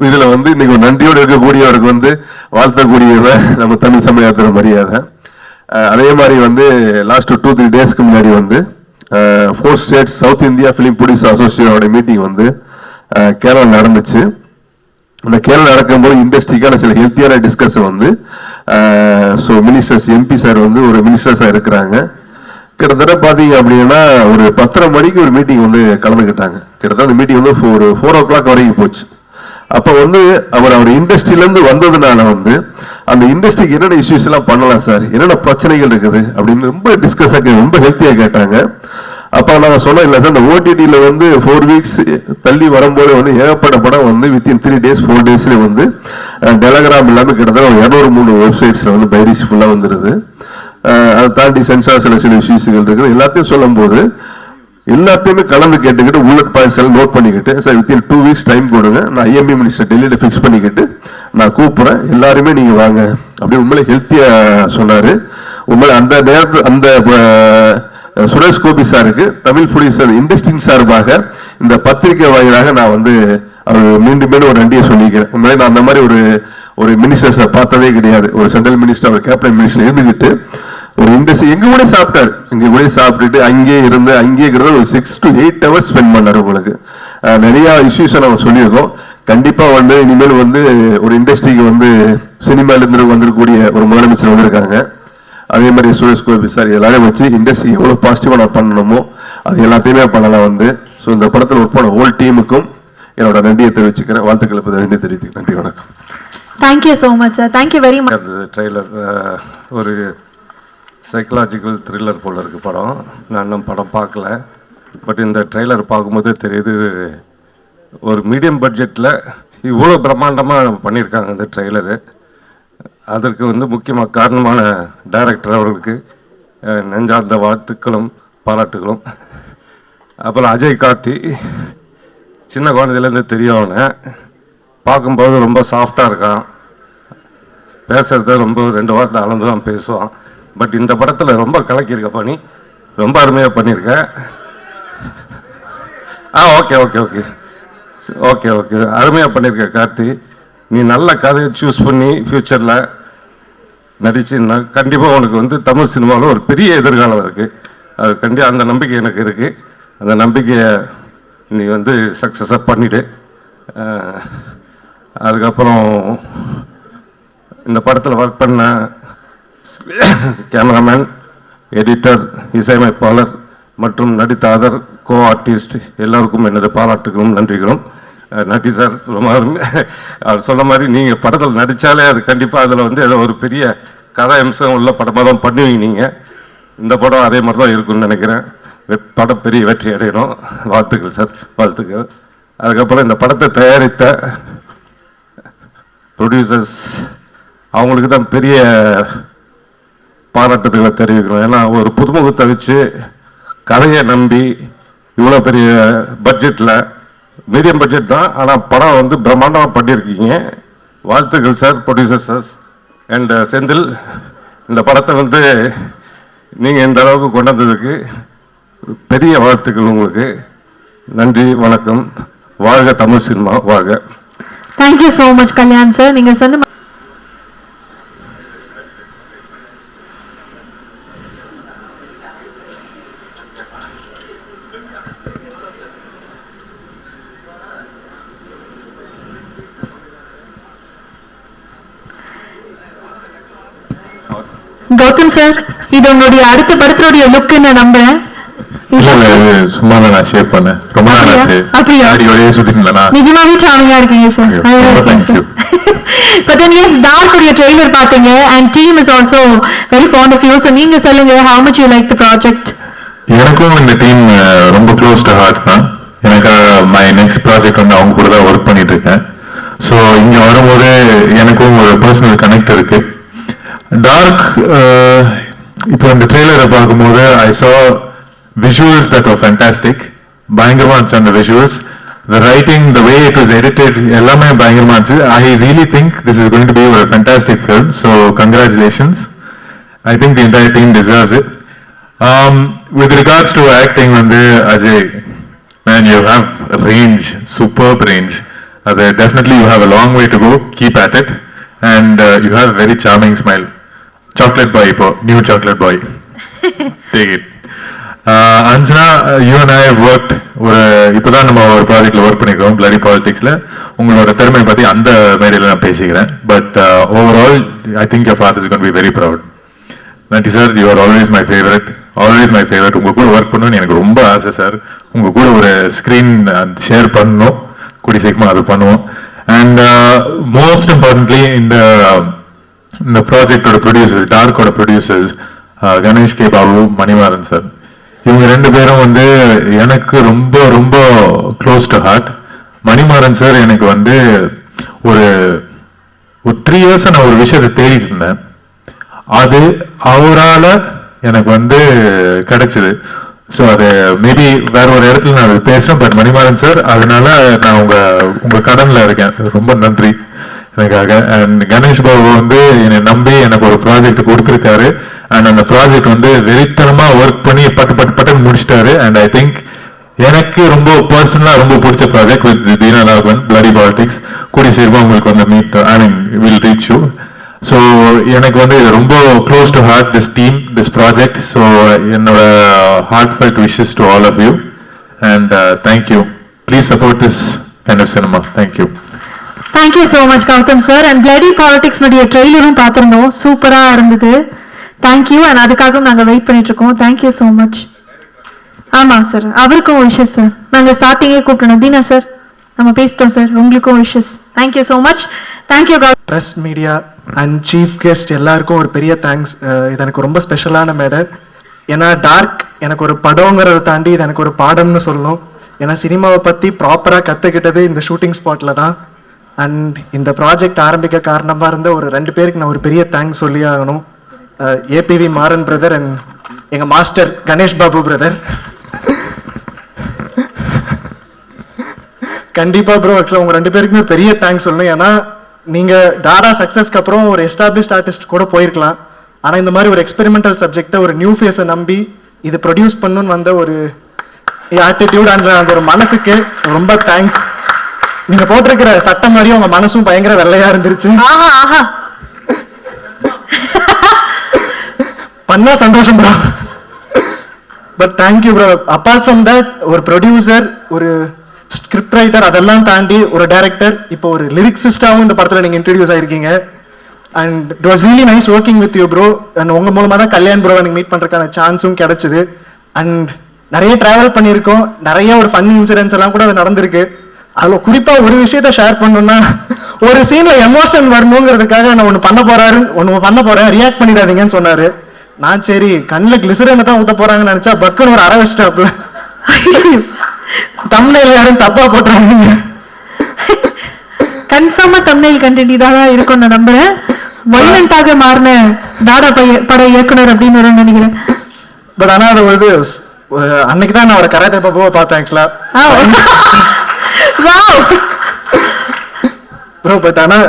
இதில் வந்து இன்னைக்கு ஒரு நன்றியோடு இருக்கக்கூடியவருக்கு வந்து வாழ்த்தக்கூடியவ நம்ம தமிழ் சமயத்தில் மரியாதை. அதே மாதிரி வந்து லாஸ்ட் 2-3 டேஸ்க்கு முன்னாடி வந்து 4 states south India film producer அசோசியேஷனோட மீட்டிங் வந்து கேரளா நடந்துச்சு. அந்த கேரளா நடக்கும்போது இண்டஸ்ட்ரிக்கான சில ஹெல்த்தியான டிஸ்கஷன் வந்து ஸோ மினிஸ்டர்ஸ் எம்பி சார் வந்து ஒரு மினிஸ்டர்ஸாக இருக்கிறாங்க. கிட்டத்தட்ட பார்த்தீங்க அப்படின்னா ஒரு 10:30 மணிக்கு ஒரு மீட்டிங் வந்து கலந்துக்கிட்டாங்க. கிட்டத்தட்ட அந்த மீட்டிங் வந்து ஒரு 4 o'clock வரைக்கும் போச்சு. அப்போ வந்து அவர் இண்டஸ்ட்ரியிலேருந்து வந்ததுனால வந்து அந்த இண்டஸ்ட்ரிக்கு என்னென்ன இஷ்யூஸ் எல்லாம் பண்ணலாம் சார், என்னென்ன பிரச்சனைகள் இருக்குது அப்படின்னு ரொம்ப டிஸ்கஸாக ரொம்ப ஹெல்த்தியாக கேட்டாங்க. அப்போ நாங்கள் சொன்னோம், இல்லை சார் இந்த ஓடிடியில் வந்து 4 weeks தள்ளி வரும்போது வந்து ஏகப்பட்ட படம் வந்து வித்தின் 3 days 4 daysலேயே வந்து டெலகிராம் எல்லாமே கிட்டத்தட்ட ஒரு 203 வெப்சைட்ஸில் வந்து பைரசி ஃபுல்லாக வந்துடுது. அதை தாண்டி சென்சார் சில இஷ்யூஸ்கள் இருக்குது. எல்லாத்தையும் சொல்லும்போது எல்லாத்தையுமே கலந்து கேட்டுக்கிட்டு புல்லட் பாயிண்ட்ஸ் எல்லாம் நோட் பண்ணிக்கிட்டு சார் வித்தின் 2 weeks டைம் கொடுங்க, நான் ஐஎம்பி மினிஸ்டர் டெல்லியில ஃபிக்ஸ் பண்ணிக்கிட்டு நான் கூப்பிட்றேன், எல்லாருமே நீங்கள் வாங்க அப்படின்னு உண்மையிலே ஹெல்த்தியாக சொன்னார். உண்மையிலே அந்த நேரத்தில் அந்த சுரேஷ் கோபி சாருக்கு தமிழ் ப்ரொடியூசர் இண்டஸ்ட்ரியின் சார்பாக இந்த பத்திரிகை வாயிலாக நான் வந்து அவர் மீண்டும் மீண்டும் ஒரு நன்றியை சொல்லிக்கிறேன். உண்மையிலே நான் அந்த மாதிரி ஒரு மினிஸ்டர்ஸை பார்த்ததே கிடையாது. ஒரு சென்ட்ரல் மினிஸ்டர், ஒரு கேபினட் மினிஸ்டர் இருந்துக்கிட்டு ஒரு இண்டஸ்ட்ரி எங்க கூட சாப்பிட்டாரு, இங்க கூட சாப்பிட்டுட்டு அங்கேயே இருந்து அங்கேயே ஒரு 6 to 8 hours ஸ்பெண்ட் பண்ணாரு. உங்களுக்கு நிறைய இஷ்யூஸ் நம்ம சொல்லியிருக்கோம். கண்டிப்பா வந்து இனிமேல் வந்து ஒரு இண்டஸ்ட்ரிக்கு வந்து சினிமால இருந்து வந்திருக்கக்கூடிய ஒரு முதலமைச்சர் வந்திருக்காங்க. அதே மாதிரி சுரேஷ் கோபி சார் எல்லாரையும் வச்சு இண்டஸ்ட்ரி எவ்வளவு பாசிட்டிவா நான் பண்ணணுமோ அது எல்லாத்தையுமே பண்ணலாம் வந்து. ஸோ இந்த படத்தில் ஒர்க் பண்ண ஹோல் டீமுக்கும் என்னோட நன்றியை தெரிவிச்சுக்கிறேன், வாழ்த்துக்களை நன்றி தெரிவிச்சுக்கிறேன். நன்றி, வணக்கம். Thank you so much sir, thank you very much. அந்த ட்ரெய்லர் ஒரு சைக்கலாஜிக்கல் த்ரில்லர் போல் இருக்குது படம். நான் இன்னும் படம் பார்க்கல, பட் இந்த ட்ரெய்லர் பார்க்கும்போதே தெரியுது ஒரு மீடியம் பட்ஜெட்டில் இவ்வளோ பிரம்மாண்டமாக பண்ணியிருக்காங்க இந்த ட்ரெய்லரு. அதற்கு வந்து முக்கியமாக காரணமான டைரக்டர் அவர்களுக்கு நெஞ்சார்ந்த வாழ்த்துக்களும் பாராட்டுகளும். அப்புறம் அஜய் கார்த்தி, சின்ன குழந்தையிலேருந்து தெரியும் அவனை, பார்க்கும்போது ரொம்ப சாஃப்டாக இருக்கான், பேசுகிறத ரொம்ப 2 வாரத்தை அளந்து தான் பேசுவான். பட் இந்த படத்தில் ரொம்ப கலக்கியிருக்க பண்ணி ரொம்ப அருமையாக பண்ணியிருக்க. Okay okay okay okay okay அருமையாக பண்ணியிருக்க கார்த்தி. நீ நல்ல கதையை சூஸ் பண்ணி ஃப்யூச்சரில் நடிச்சுன்னா கண்டிப்பாக உனக்கு வந்து தமிழ் சினிமாவில் ஒரு பெரிய எதிர்காலம் இருக்குது. அது கண்டிப்பாக அந்த நம்பிக்கை எனக்கு இருக்குது. அந்த நம்பிக்கையை நீ வந்து சக்ஸஸாக பண்ணிவிடு. அதுக்கப்புறம் இந்த படத்தில் ஒர்க் பண்ண கேமராமேன், எடிட்டர், இசையமைப்பாளர் மற்றும் நடித்த அதர் கோ ஆர்டிஸ்ட் எல்லாருக்கும் எனது பாராட்டுகளும் நன்றிகளும். நன்றி சார். ரொம்ப அவர் சொன்ன மாதிரி நீங்கள் படத்தில் நடித்தாலே அது கண்டிப்பாக அதில் வந்து ஏதோ ஒரு பெரிய கதை அம்சம் உள்ள படமாக தான் பண்ணுவீங்க நீங்கள். இந்த படம் அதே மாதிரி தான் இருக்குன்னு நினைக்கிறேன். படம் பெரிய வெற்றி அடையணும். வாழ்த்துக்கள் சார், வாழ்த்துக்கள். அதுக்கப்புறம் இந்த படத்தை தயாரித்த ப்ரொடியூசர்ஸ் அவங்களுக்கு தான் பெரிய பாராட்டுதல்களை தெரிவிக்கணும். ஏன்னா ஒரு புதுமுகத்தை வச்சு கதையை நம்பி இவ்வளோ பெரிய பட்ஜெட்டில், மீடியம் பட்ஜெட் தான், ஆனால் படம் வந்து பிரம்மாண்டமாக பண்ணியிருக்கீங்க. வாழ்த்துக்கள் சார், ப்ரொடியூசர்ஸ் அண்ட் செந்தில். இந்த படத்தை வந்து நீங்கள் இந்த அளவுக்கு கொண்டு வந்ததுக்கு பெரிய வாழ்த்துக்கள் உங்களுக்கு. நன்றி, வணக்கம். வாழ்க தமிழ் சினிமா, வாழ்க. Thank you so much Kalyan sir. நீங்கள் சொன்ன கௌதம் சார், இது உங்களுடைய அடுத்த படத்தினுடைய லுக் நான் நம்புறேன். சும்மா நான் ஷேர் பண்ணேன், ரொம்ப நாள் ஆச்சு. அடியோடயே சுத்திட்டேனா? நிஜமாவே சாமியா இருக்கீங்க sir. But then yes, Dark உடைய ட்ரெய்லர் பாத்தீங்க and team is also very fond of you. So நீங்க சொல்லுங்க, how much you like the project? எனக்கும் இந்த டீம் ரொம்ப க்ளோஸ் டு ஹார்ட் தான். எனக்கு மை நெக்ஸ்ட் ப்ராஜெக்ட் வந்து அவங்க கூட தான் ஒர்க் பண்ணிட்டு இருக்கேன். ஸோ இங்கே வரும்போது எனக்கும் ஒரு பர்சனல் கனெக்ட் இருக்கு. டார்க் இப்போ இந்த ட்ரெய்லரை பார்க்கும்போது ஐ சா visuals that were fantastic. பயங்கரமா இருந்துச்சு அந்த visuals. The writing, the way it was edited, எல்லாமே பயங்கரமா இருந்துச்சு. I really think this is going to be a fantastic film. So congratulations. I think the entire team deserves it. With regards to acting, Ajay, man, you have range, superb range. Definitely you have a long way to go. Keep at it. And you have a very charming smile. Chocolate boy, new chocolate boy. Take it. Anjana, you and I have worked இப்போதான் நம்ம ஒரு ப்ராஜெக்ட்ல ஒர்க் பண்ணிக்கிறோம் பிளடி பாலிடிக்ஸ்ல. உங்களோட திறமையை பத்தி அந்த மேடையில நான் பேசிக்கிறேன். But overall I think your father is going to be very proud. நன்றி sir, you are always my favourite. Always my favourite. உங்க கூட ஒர்க் பண்ணணும்னு எனக்கு ரொம்ப ஆசை சார். உங்க கூட ஒரு ஸ்க்ரீன் ஷேர் பண்ணணும், கூடி சீக்கிரமா அது பண்ணுவோம். அண்ட் மோஸ்ட் இம்பார்ட்டன்ட்லி இந்த ப்ராஜெக்டோட ப்ரொடியூசர்ஸ், டார்க்கோட producers Ganesh K Babu, Manimaran sir, இவங்க ரெண்டு பேரும் எனக்கு ரொம்ப ரொம்ப close to heart. Manimaran sir எனக்கு ஒரு 3 years நான் ஒரு விஷயத்தை தேடிட்டு இருந்தேன். அது அவரால் எனக்கு கிடைச்சது. ஸோ அது மேபி வேற ஒரு இடத்துல நான் அது பேசுறேன். பட் மணிமாறன் சார், அதனால நான் உங்க கடன்ல இருக்கேன். ரொம்ப நன்றி எனக்காக. அண்ட் கணேஷ் பாபு என்னை நம்பி எனக்கு ஒரு ப்ராஜெக்ட் கொடுத்துருக்காரு. அண்ட் அந்த ப்ராஜெக்ட் வெறித்தனமா ஒர்க் பண்ணி பட்டு முடிச்சிட்டாரு. அண்ட் ஐ திங்க் எனக்கு ரொம்ப பர்சனலா ரொம்ப பிடிச்ச project with Deena Raghavan, bloody politics. கூடிய சீக்கிரமா உங்களுக்கு meet will reach you. So எனக்கு இது ரொம்ப close to heart, this team, this project. So என்னோட heart felt wishes to all of you. And thank you. Please support this kind of cinema. Thank you. Thank you so much Gautham sir. And bloody பாலிடிக்ஸ்னுடைய ட்ரெய்லரும் பார்த்துருந்தோம், சூப்பராக இருந்தது. தேங்க்யூ. அண்ட் அதுக்காகவும் நாங்கள் வெயிட் பண்ணிட்டு இருக்கோம். Thank you so much. ஆமாம் சார், அவருக்கும் விஷஸ் சார். நாங்கள் ஸ்டார்டிங்கே கூப்பிட்டோம். தீனா சார், நம்ம பேசிட்டோம் சார். உங்களுக்கும் wishes. Thank you so much. Thank you Gautham. Press, media and chief guest எல்லாருக்கும் ஒரு பெரிய தேங்க்ஸ். இது எனக்கு ரொம்ப ஸ்பெஷலான மேடை. ஏன்னா டார்க் எனக்கு ஒரு படங்கிறத தாண்டி இது எனக்கு ஒரு பாடம்னு சொல்லணும். ஏன்னா சினிமாவை பற்றி ப்ராப்பராக கற்றுக்கிட்டது இந்த ஷூட்டிங் ஸ்பாட்டில் தான். அண்ட் இந்த ப்ராஜெக்ட் ஆரம்பிக்க காரணமாக இருந்த ஒரு 2 பேருக்கு நான் ஒரு பெரிய தேங்க்ஸ் சொல்லி ஆகணும். ஏபிவி மாறன் பிரதர் அண்ட் எங்கள் மாஸ்டர் கணேஷ் பாபு பிரதர். கண்டிப்பாக ப்ரோ, ஆக்சுவலாக உங்கள் 2 பேருக்குமே பெரிய தேங்க்ஸ் சொல்லணும். ஏன்னா நீங்கள் டாடா சக்ஸஸ்க்கு அப்புறம் ஒரு எஸ்டாப்ளிஷ்ட் ஆர்டிஸ்ட் கூட போயிருக்கலாம். ஆனால் இந்த மாதிரி ஒரு எக்ஸ்பெரிமெண்டல் சப்ஜெக்டை ஒரு நியூ ஃபேஸை நம்பி இது ப்ரொடியூஸ் பண்ணணுன்னு வந்த ஒரு ஆட்டிடியூட் அந்த ஒரு மனசுக்கு ரொம்ப தேங்க்ஸ். நீங்க போட்டிருக்கிற சட்டம் மாதிரியும் உங்க மனசும் பயங்கர வெள்ளையா இருந்துருச்சு. பண்ணா சந்தோஷம் bro. But thank you bro. Apart from that, ஒரு ப்ரொடியூசர், ஒரு ஸ்கிரிப்ட் ரைட்டர், அதெல்லாம் தாண்டி ஒரு டைரக்டர், இப்போ ஒரு லிரிக்ஸிஸ்டாவும் இந்த படத்தில் நீங்கள் இன்ட்ரடியூஸ் ஆயிருக்கீங்க. And it was really nice working with you bro. And உங்கள் மூலமாக தான் கல்யாண் ப்ரோ எனக்கு மீட் பண்ணுறதுக்கான சான்ஸும் கிடைச்சிது. அண்ட் நிறைய ட்ராவல் பண்ணியிருக்கோம், நிறைய ஒரு ஃபன் இன்சிடென்ட்ஸ் எல்லாம் கூட அது நடந்திருக்கு. அதில் குறிப்பாக ஒரு விஷயத்த ஷேர் பண்ணணும்னா, ஒரு சீனில் எமோஷன் வரணுங்கிறதுக்காக நான் ஒன்று பண்ண போகிறேன், ரியாக்ட் பண்ணிடாதீங்கன்னு சொன்னார். நான் சரி கண்ணில் கிளிசரனை தான் ஊற்ற போகிறாங்கன்னு நினச்சா பக்குன்னு ஒரு அரை வச்சிட்டாப்புல. தம்ப்நெயில் யாரும் தப்பாக போட்டுறாங்க. கன்ஃபார்மாக தம்ப்நெயில் கண்டென்ட் இதாக இருக்கும் நான் நம்புகிறேன். வைலண்டாக மாறின தாடா பட இயக்குனர் அப்படின்னு நினைக்கிறேன். பட் ஆனால் அது ஒரு அன்னைக்கு தான் நான் ஒரு கராத்தே பாப்பாவை பார்த்தேன் ஆக்சுவலாக ப்ரோ. பட் ஆனால்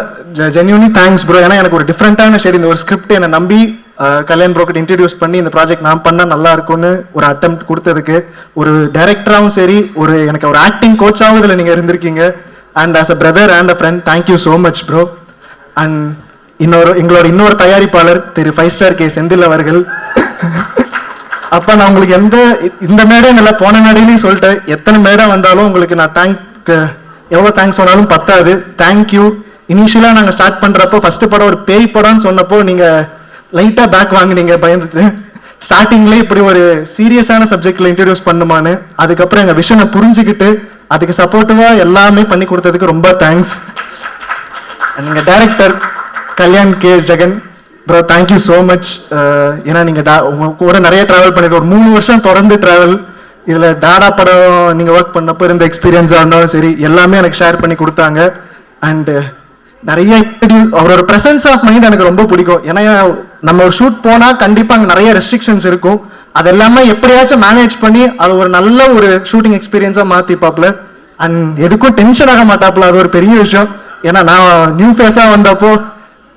ஜென்யூன்லி தேங்க்ஸ் ப்ரோ. ஏன்னா எனக்கு ஒரு டிஃப்ரெண்டான ஷேட் இந்த ஒரு ஸ்கிரிப்ட் என்னை நம்பி கல்யாண் ப்ரோக்கிட்ட இன்ட்ரடியூஸ் பண்ணி இந்த ப்ராஜெக்ட் நான் பண்ணால் நல்லா இருக்கும்னு ஒரு அட்டெம்ப்ட் கொடுத்ததுக்கு, ஒரு டைரக்டராகவும் சரி, ஒரு எனக்கு ஒரு ஆக்டிங் கோச்சாகவும் இதில் நீங்கள் இருந்திருக்கீங்க. And as a brother and a friend, thank you so much bro. And எங்களோட இன்னொரு தயாரிப்பாளர் திரு 5 Star கே செந்தில் அவர்கள். அப்போ நான் உங்களுக்கு இந்த மேடை நல்லா போன மேடையிலையும் சொல்லிட்டேன், எத்தனை மேடை வந்தாலும் உங்களுக்கு நான் எவ்வளோ தேங்க்ஸ் சொன்னாலும் பத்தாது. தேங்க்யூ. இனிஷியலாக நாங்கள் ஸ்டார்ட் பண்ணுறப்போ ஃபர்ஸ்ட் படம் ஒரு பேய் படம்னு சொன்னப்போ நீங்கள் லைட்டாக பேக் வாங்கினீங்க பயந்துட்டு. ஸ்டார்டிங்லேயே இப்படி ஒரு சீரியஸான சப்ஜெக்டில் இன்ட்ரடியூஸ் பண்ணுமான்னு, அதுக்கப்புறம் எங்கள் விஷனை புரிஞ்சுக்கிட்டு அதுக்கு சப்போர்ட்டிவாக எல்லாமே பண்ணி கொடுத்ததுக்கு ரொம்ப தேங்க்ஸ். நீங்கள் director Kalyan K Jagan bro, thank you so much. ஏன்னா நீங்கள் உங்கள் கூட நிறைய ட்ராவல் பண்ணிட்டு ஒரு 3 வருஷம் தொடர்ந்து ட்ராவல். இதில் டாடா படம் நீங்கள் ஒர்க் பண்ணப்போ இருந்த எக்ஸ்பீரியன்ஸாக இருந்தாலும் சரி, எல்லாமே எனக்கு ஷேர் பண்ணி கொடுத்தாங்க. அண்டு நிறைய அவரோட பிரசன்ஸ் ஆஃப் மைண்ட் எனக்கு ரொம்ப பிடிக்கும். ஏன்னா நம்ம ஒரு ஷூட் போனால் கண்டிப்பாக அங்கே நிறைய ரெஸ்ட்ரிக்ஷன்ஸ் இருக்கும். அது எல்லாமே எப்படியாச்சும் மேனேஜ் பண்ணி அது ஒரு நல்ல ஒரு ஷூட்டிங் எக்ஸ்பீரியன்ஸாக மாற்றிப்பாப்புல. அண்ட் எதுக்கும் டென்ஷன் ஆக மாட்டாப்புல, அது ஒரு பெரிய விஷயம். ஏன்னா நான் நியூ ஃபேஸாக வந்தப்போ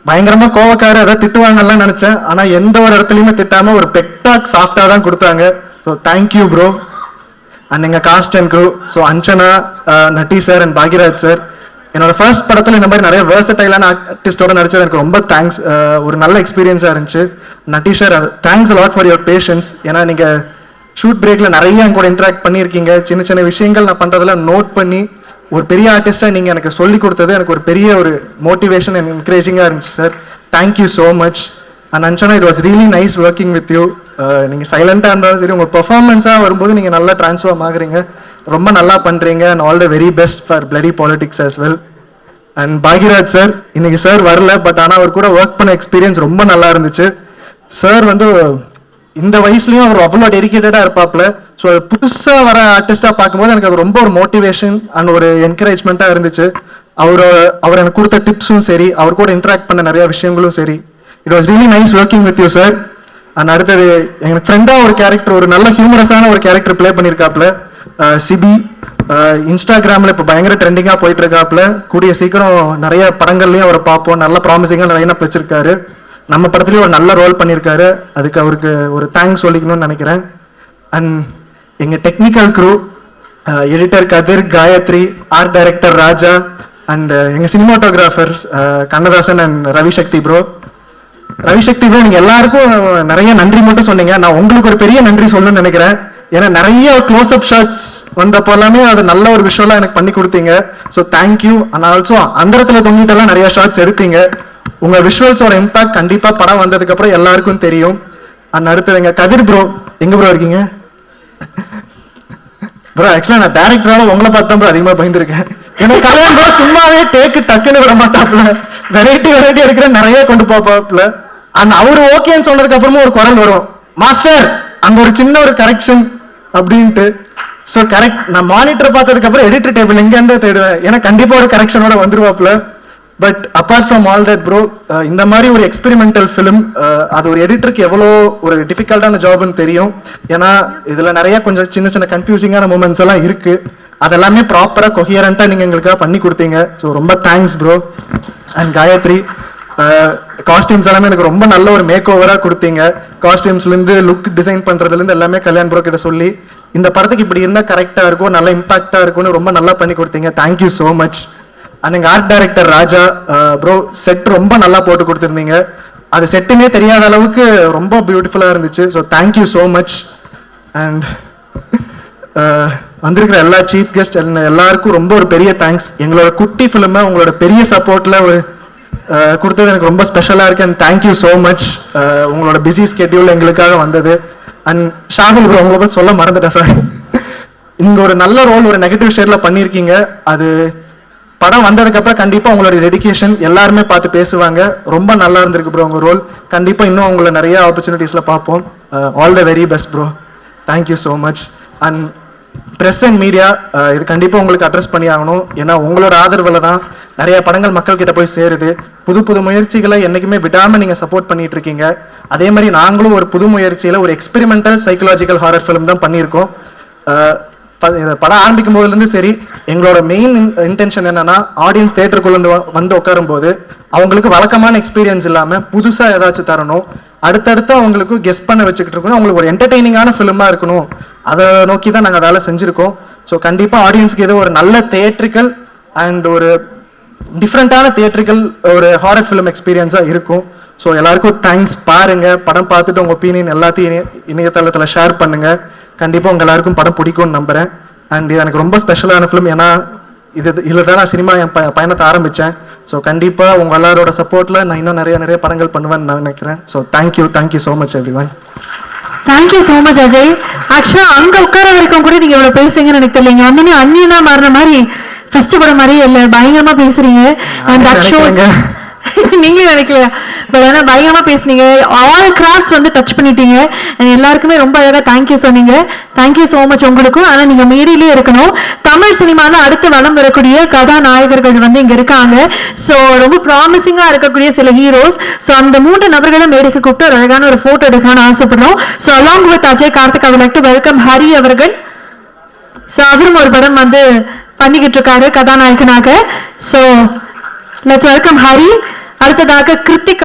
பயங்கரமாக கோவக்கார ஏதாவது திட்டுவாங்கலாம் நினச்சேன். ஆனால் எந்த ஒரு இடத்துலையுமே திட்டாமல் ஒரு பெக்டாக் சாஃப்டாக தான் கொடுத்தாங்க. So thank you bro. அண்ட் எங்கள் cast and crew, so Anjana, Natty sir and Bhagyaraj sir. என்னோட ஃபர்ஸ்ட் படத்தில் இந்த மாதிரி நிறைய வேர்சடைலான ஆர்டிஸ்டோட நடிச்சது எனக்கு ரொம்ப தேங்க்ஸ். ஒரு நல்ல எக்ஸ்பீரியன்ஸாக இருந்துச்சு. Natty sir, thanks lot for your patience. ஏன்னா நீங்கள் ஷூட் பிரேக்கில் நிறைய என் கூட இன்ட்ராக்ட் பண்ணியிருக்கீங்க. சின்ன சின்ன விஷயங்கள் நான் பண்ணுறதுல நோட் பண்ணி ஒரு பெரிய ஆர்டிஸ்ட்டாக நீங்கள் எனக்கு சொல்லி கொடுத்தது எனக்கு ஒரு பெரிய ஒரு மோட்டிவேஷன் அண்ட் என்கரேஜிங்காக இருந்துச்சு sir. Thank you so much. And Anjana, it was really nice working with you. நீங்கள் சைலண்டாக இருந்தாலும் சரி, உங்கள் பெர்ஃபார்மன்ஸாக வரும்போது நீங்கள் நல்லா ட்ரான்ஸ்ஃபார்ம் ஆகுறீங்க, ரொம்ப நல்லா பண்ணுறீங்க. And all the very best for bloody politics as well. And Bhagyaraj sir, இன்னைக்கு சார் வரல, பட் ஆனால் அவர் கூட ஒர்க் பண்ண எக்ஸ்பீரியன்ஸ் ரொம்ப நல்லா இருந்துச்சு. சார் வந்து இந்த வயசுலையும் அவர் அவ்வளோ டெடிக்கேட்டடாக இருப்பாப்புல. ஸோ புதுசாக வர ஆர்டிஸ்டாக பார்க்கும்போது எனக்கு அது ரொம்ப ஒரு மோட்டிவேஷன் அண்ட் ஒரு என்கரேஜ்மெண்ட்டாக இருந்துச்சு. அவர் எனக்கு கொடுத்த டிப்ஸும் சரி, அவர் கூட இன்ட்ராக்ட் பண்ண நிறைய விஷயங்களும் சரி, it was really nice working with you sir. And அடுத்தது எனக்கு ஃப்ரெண்டாக ஒரு கேரக்டர், ஒரு நல்ல ஹியூமரஸான ஒரு கேரக்டர் ப்ளே பண்ணியிருக்காப்புல, சிபி. இன்ஸ்டாகிராமில் இப்போ பயங்கர ட்ரெண்டிங்காக போயிட்டு இருக்காப்புல. கூடிய சீக்கிரம் நிறைய படங்கள்லையும் அவரை பார்ப்போம். நல்ல ப்ராமிசிங்காக நிறைய வச்சிருக்காரு. நம்ம படத்துலேயும் ஒரு நல்ல ரோல் பண்ணியிருக்காரு. அதுக்கு அவருக்கு ஒரு தேங்க்ஸ் சொல்லிக்கணும்னு நினைக்கிறேன். அண்ட் எங்கள் technical crew, editor Kathir, Gayathri, art director Raja, and எங்கள் cinematographer Kannadasan and Ravisakthi bro. Ravisakthi bro, நீங்கள் எல்லாருக்கும் நிறைய நன்றி மட்டும் சொன்னீங்க. நான் உங்களுக்கு ஒரு பெரிய நன்றி சொல்லணும்னு நினைக்கிறேன். ஏன்னா நிறைய க்ளோஸ்அப் ஷாட்ஸ் வந்தப்போ எல்லாமே அது நல்ல ஒரு விஷயம்லாம் எனக்கு பண்ணி கொடுத்தீங்க. So thank you. அண்ட் ஆல்சோ அந்த இடத்துல தொங்கிட்டெல்லாம் நிறைய ஷாட்ஸ் எடுத்தீங்க. உங்கள் விஷுவல்ஸோட இம்பாக்ட் கண்டிப்பாக படம் வந்ததுக்கப்புறம் எல்லாருக்கும் தெரியும். அண்ட் அடுத்தது எங்கள் கதிர் ப்ரோ, எங்கே ப்ரோ இருக்கீங்க ப்ரோ? ஆக்சுவலாக நான் டேரக்டரோட உங்களை பார்த்தா ப்ரோ அதிகமாக பயந்துருக்கேன். ஏன்னா கல்யாணம் ப்ரோ சும்மாவே டேக்கு டக்குன்னு விட மாட்டாப்புல, வெரைட்டி எடுக்கிற நிறைய கொண்டு போப்பாப்புல. அண்ட் அவர் ஓகேன்னு சொன்னதுக்கு அப்புறமும் ஒரு குரல் வரும், மாஸ்டர் அங்கே ஒரு சின்ன ஒரு கரெக்ஷன் அப்படின்ட்டு. ஸோ கரெக்ட், நான் மானிட்டர் பார்த்ததுக்கு அப்புறம் எடிட்டர் டேபிள் எங்கேருந்து தேடுவேன், ஏன்னா கண்டிப்பாக ஒரு கரெக்ஷனோட வந்துருவாப்புல. But apart from all that bro, இந்த மாதிரி ஒரு எக்ஸ்பெரிமெண்டல் ஃபிலிம் அது ஒரு எடிட்டருக்கு எவ்வளோ ஒரு டிஃபிகல்ட்டான ஜாப்னு தெரியும். ஏன்னா இதில் நிறைய கொஞ்சம் சின்ன சின்ன கன்ஃபியூசிங்கான மூமெண்ட்ஸ் எல்லாம் இருக்குது. அதெல்லாமே ப்ராப்பராக கொஹியரண்ட்டாக நீங்கள் எங்களுக்காக பண்ணி கொடுத்தீங்க. ஸோ ரொம்ப thanks bro. And Gayathri, costumes எல்லாமே எனக்கு ரொம்ப நல்ல ஒரு மேக் ஓவராக கொடுத்தீங்க. காஸ்டியூம்ஸ்லேருந்து லுக் டிசைன் பண்ணுறதுலேருந்து எல்லாமே கல்யாண் ப்ரோ கிட்ட சொல்லி இந்த படத்துக்கு இப்படி இருந்தால் கரெக்டாக இருக்கும், நல்ல இம்பாக்டாக இருக்கும்னு ரொம்ப நல்லா பண்ணி கொடுத்தீங்க. Thank you so much. அண்ட் எங்கள் ஆர்ட் டைரக்டர் ராஜா ப்ரோ, செட் ரொம்ப நல்லா போட்டு கொடுத்துருந்தீங்க. அது செட்டுமே தெரியாத அளவுக்கு ரொம்ப பியூட்டிஃபுல்லாக இருந்துச்சு. So thank you so much. And வந்திருக்கிற எல்லா சீஃப் கெஸ்ட் எல்லாருக்கும் ரொம்ப ஒரு பெரிய தேங்க்ஸ். எங்களோட குட்டி ஃபிலிமை உங்களோட பெரிய சப்போர்ட்டில் ஒரு கொடுத்தது எனக்கு ரொம்ப ஸ்பெஷலாக இருக்குது. And thank you so much. உங்களோட பிஸி ஸ்கெட்யூல் எங்களுக்காக வந்தது. அண்ட் ஷாகுல் ப்ரோ, உங்களை பற்றி சொல்ல மறந்துட்டேன் சார். நீங்கள் ஒரு நல்ல ரோல் ஒரு நெகட்டிவ் ஷேடில் பண்ணியிருக்கீங்க. அது படம் வந்ததுக்கப்புறம் கண்டிப்பாக உங்களோட டெடிகேஷன் எல்லாருமே பார்த்து பேசுவாங்க. ரொம்ப நல்லா இருந்திருக்கு ப்ரோ உங்கள் ரோல். கண்டிப்பாக இன்னும் உங்களை நிறைய ஆப்பர்ச்சுனிட்டிஸில் பார்ப்போம். All the very best bro. Thank you so much. And press and media, இது கண்டிப்பாக உங்களுக்கு அட்ரஸ் பண்ணி ஆகணும். ஏன்னா உங்களோட ஆதரவில் தான் நிறைய படங்கள் மக்கள்கிட்ட போய் சேருது. புது புது முயற்சிகளை என்றைக்குமே விடாமல் நீங்கள் சப்போர்ட் பண்ணிட்டு இருக்கீங்க. அதே மாதிரி நாங்களும் ஒரு புது முயற்சியில் ஒரு எக்ஸ்பெரிமெண்டல் சைக்கலாஜிக்கல் ஹாரர் ஃபிலிம் தான் பண்ணியிருக்கோம். படம் ஆரம்பிக்கும் போதுலேருந்து சரி, எங்களோட மெயின் இன்டென்ஷன் என்னன்னா, ஆடியன்ஸ் தேட்டருக்குள்ள வந்து உட்காரும் போது அவங்களுக்கு வழக்கமான எக்ஸ்பீரியன்ஸ் இல்லாமல் புதுசாக ஏதாச்சும் தரணும், அடுத்தடுத்து அவங்களுக்கு கெஸ் பண்ண வச்சுக்கிட்டு இருக்கணும், அவங்களுக்கு ஒரு என்டர்டெய்னிங்கான ஃபிலிமாக இருக்கணும். அதை நோக்கி தான் நாங்கள் வேலை செஞ்சுருக்கோம். ஸோ கண்டிப்பாக ஆடியன்ஸுக்கு ஏதோ ஒரு நல்ல தியேட்ரிக்கல் அண்ட் ஒரு டிஃப்ரெண்ட்டான தியேட்ரிக்கல் ஒரு ஹாரர் ஃபிலிம் எக்ஸ்பீரியன்ஸாக இருக்கும். ஸோ எல்லாருக்கும் தேங்க்ஸ். பாருங்கள், படம் பார்த்துட்டு உங்கள் ஒப்பீனியன் எல்லாத்தையும் இணையதளத்தில் ஷேர் பண்ணுங்கள். கண்டிப்பாக உங்கள் எல்லாருக்கும் படம் பிடிக்கும்னு நம்புகிறேன். அண்ட் இது எனக்கு ரொம்ப ஸ்பெஷலான ஃபிலிம். ஏன்னா இதில் தான் நான் சினிமா என் பயணத்தை ஆரம்பித்தேன். ஸோ கண்டிப்பாக உங்கள் எல்லாரோட சப்போர்ட்டில் நான் இன்னும் நிறைய படங்கள் பண்ணுவேன்னு நான் நினைக்கிறேன். So thank you so much everyone. Thank you so much Ajay. ஆக்சுவலாக அங்கே உட்கார வரைக்கும் கூட நீங்கள் இவ்வளோ பேசுங்கன்னு எனக்கு தெரியல. வந்தோடனே அந்நியனா மாறின மாதிரி ஃபர்ஸ்ட் படம் மாதிரியே இல்லை, பயங்கரமாக பேசுறீங்க. அண்ட் தட் ஷோஸ் நீங்களே நினைக்கலையா? பட் ஆனால் பயங்கரமா பேசுனீங்க. ஆல் கிராஃப்ட்ஸ் வந்து டச் பண்ணிட்டீங்க. எல்லாருக்குமே ரொம்ப அழகா தேங்க்யூ சொன்னீங்க. தேங்க்யூ ஸோ மச் உங்களுக்கும். ஆனால் நீங்க மேடையிலே இருக்கணும். தமிழ் சினிமாவில் அடுத்து வளம் வரக்கூடிய கதாநாயகர்கள் வந்து இங்க இருக்காங்க. ஸோ ரொம்ப ப்ராமிசிங்கா இருக்கக்கூடிய சில ஹீரோஸ். ஸோ அந்த 3 நபர்களை மேடைக்கு கூப்பிட்டு ஒரு அழகான ஒரு போட்டோ எடுக்கணும்னு ஆசைப்படுறோம். So along with Ajay Karthik, I would like to welcome Hari அவர்கள். ஸோ அவரும் ஒரு படம் வந்து பண்ணிக்கிட்டு இருக்காரு கதாநாயகனாக. So let's welcome Hari. அடுத்ததாக கிருத்திக்.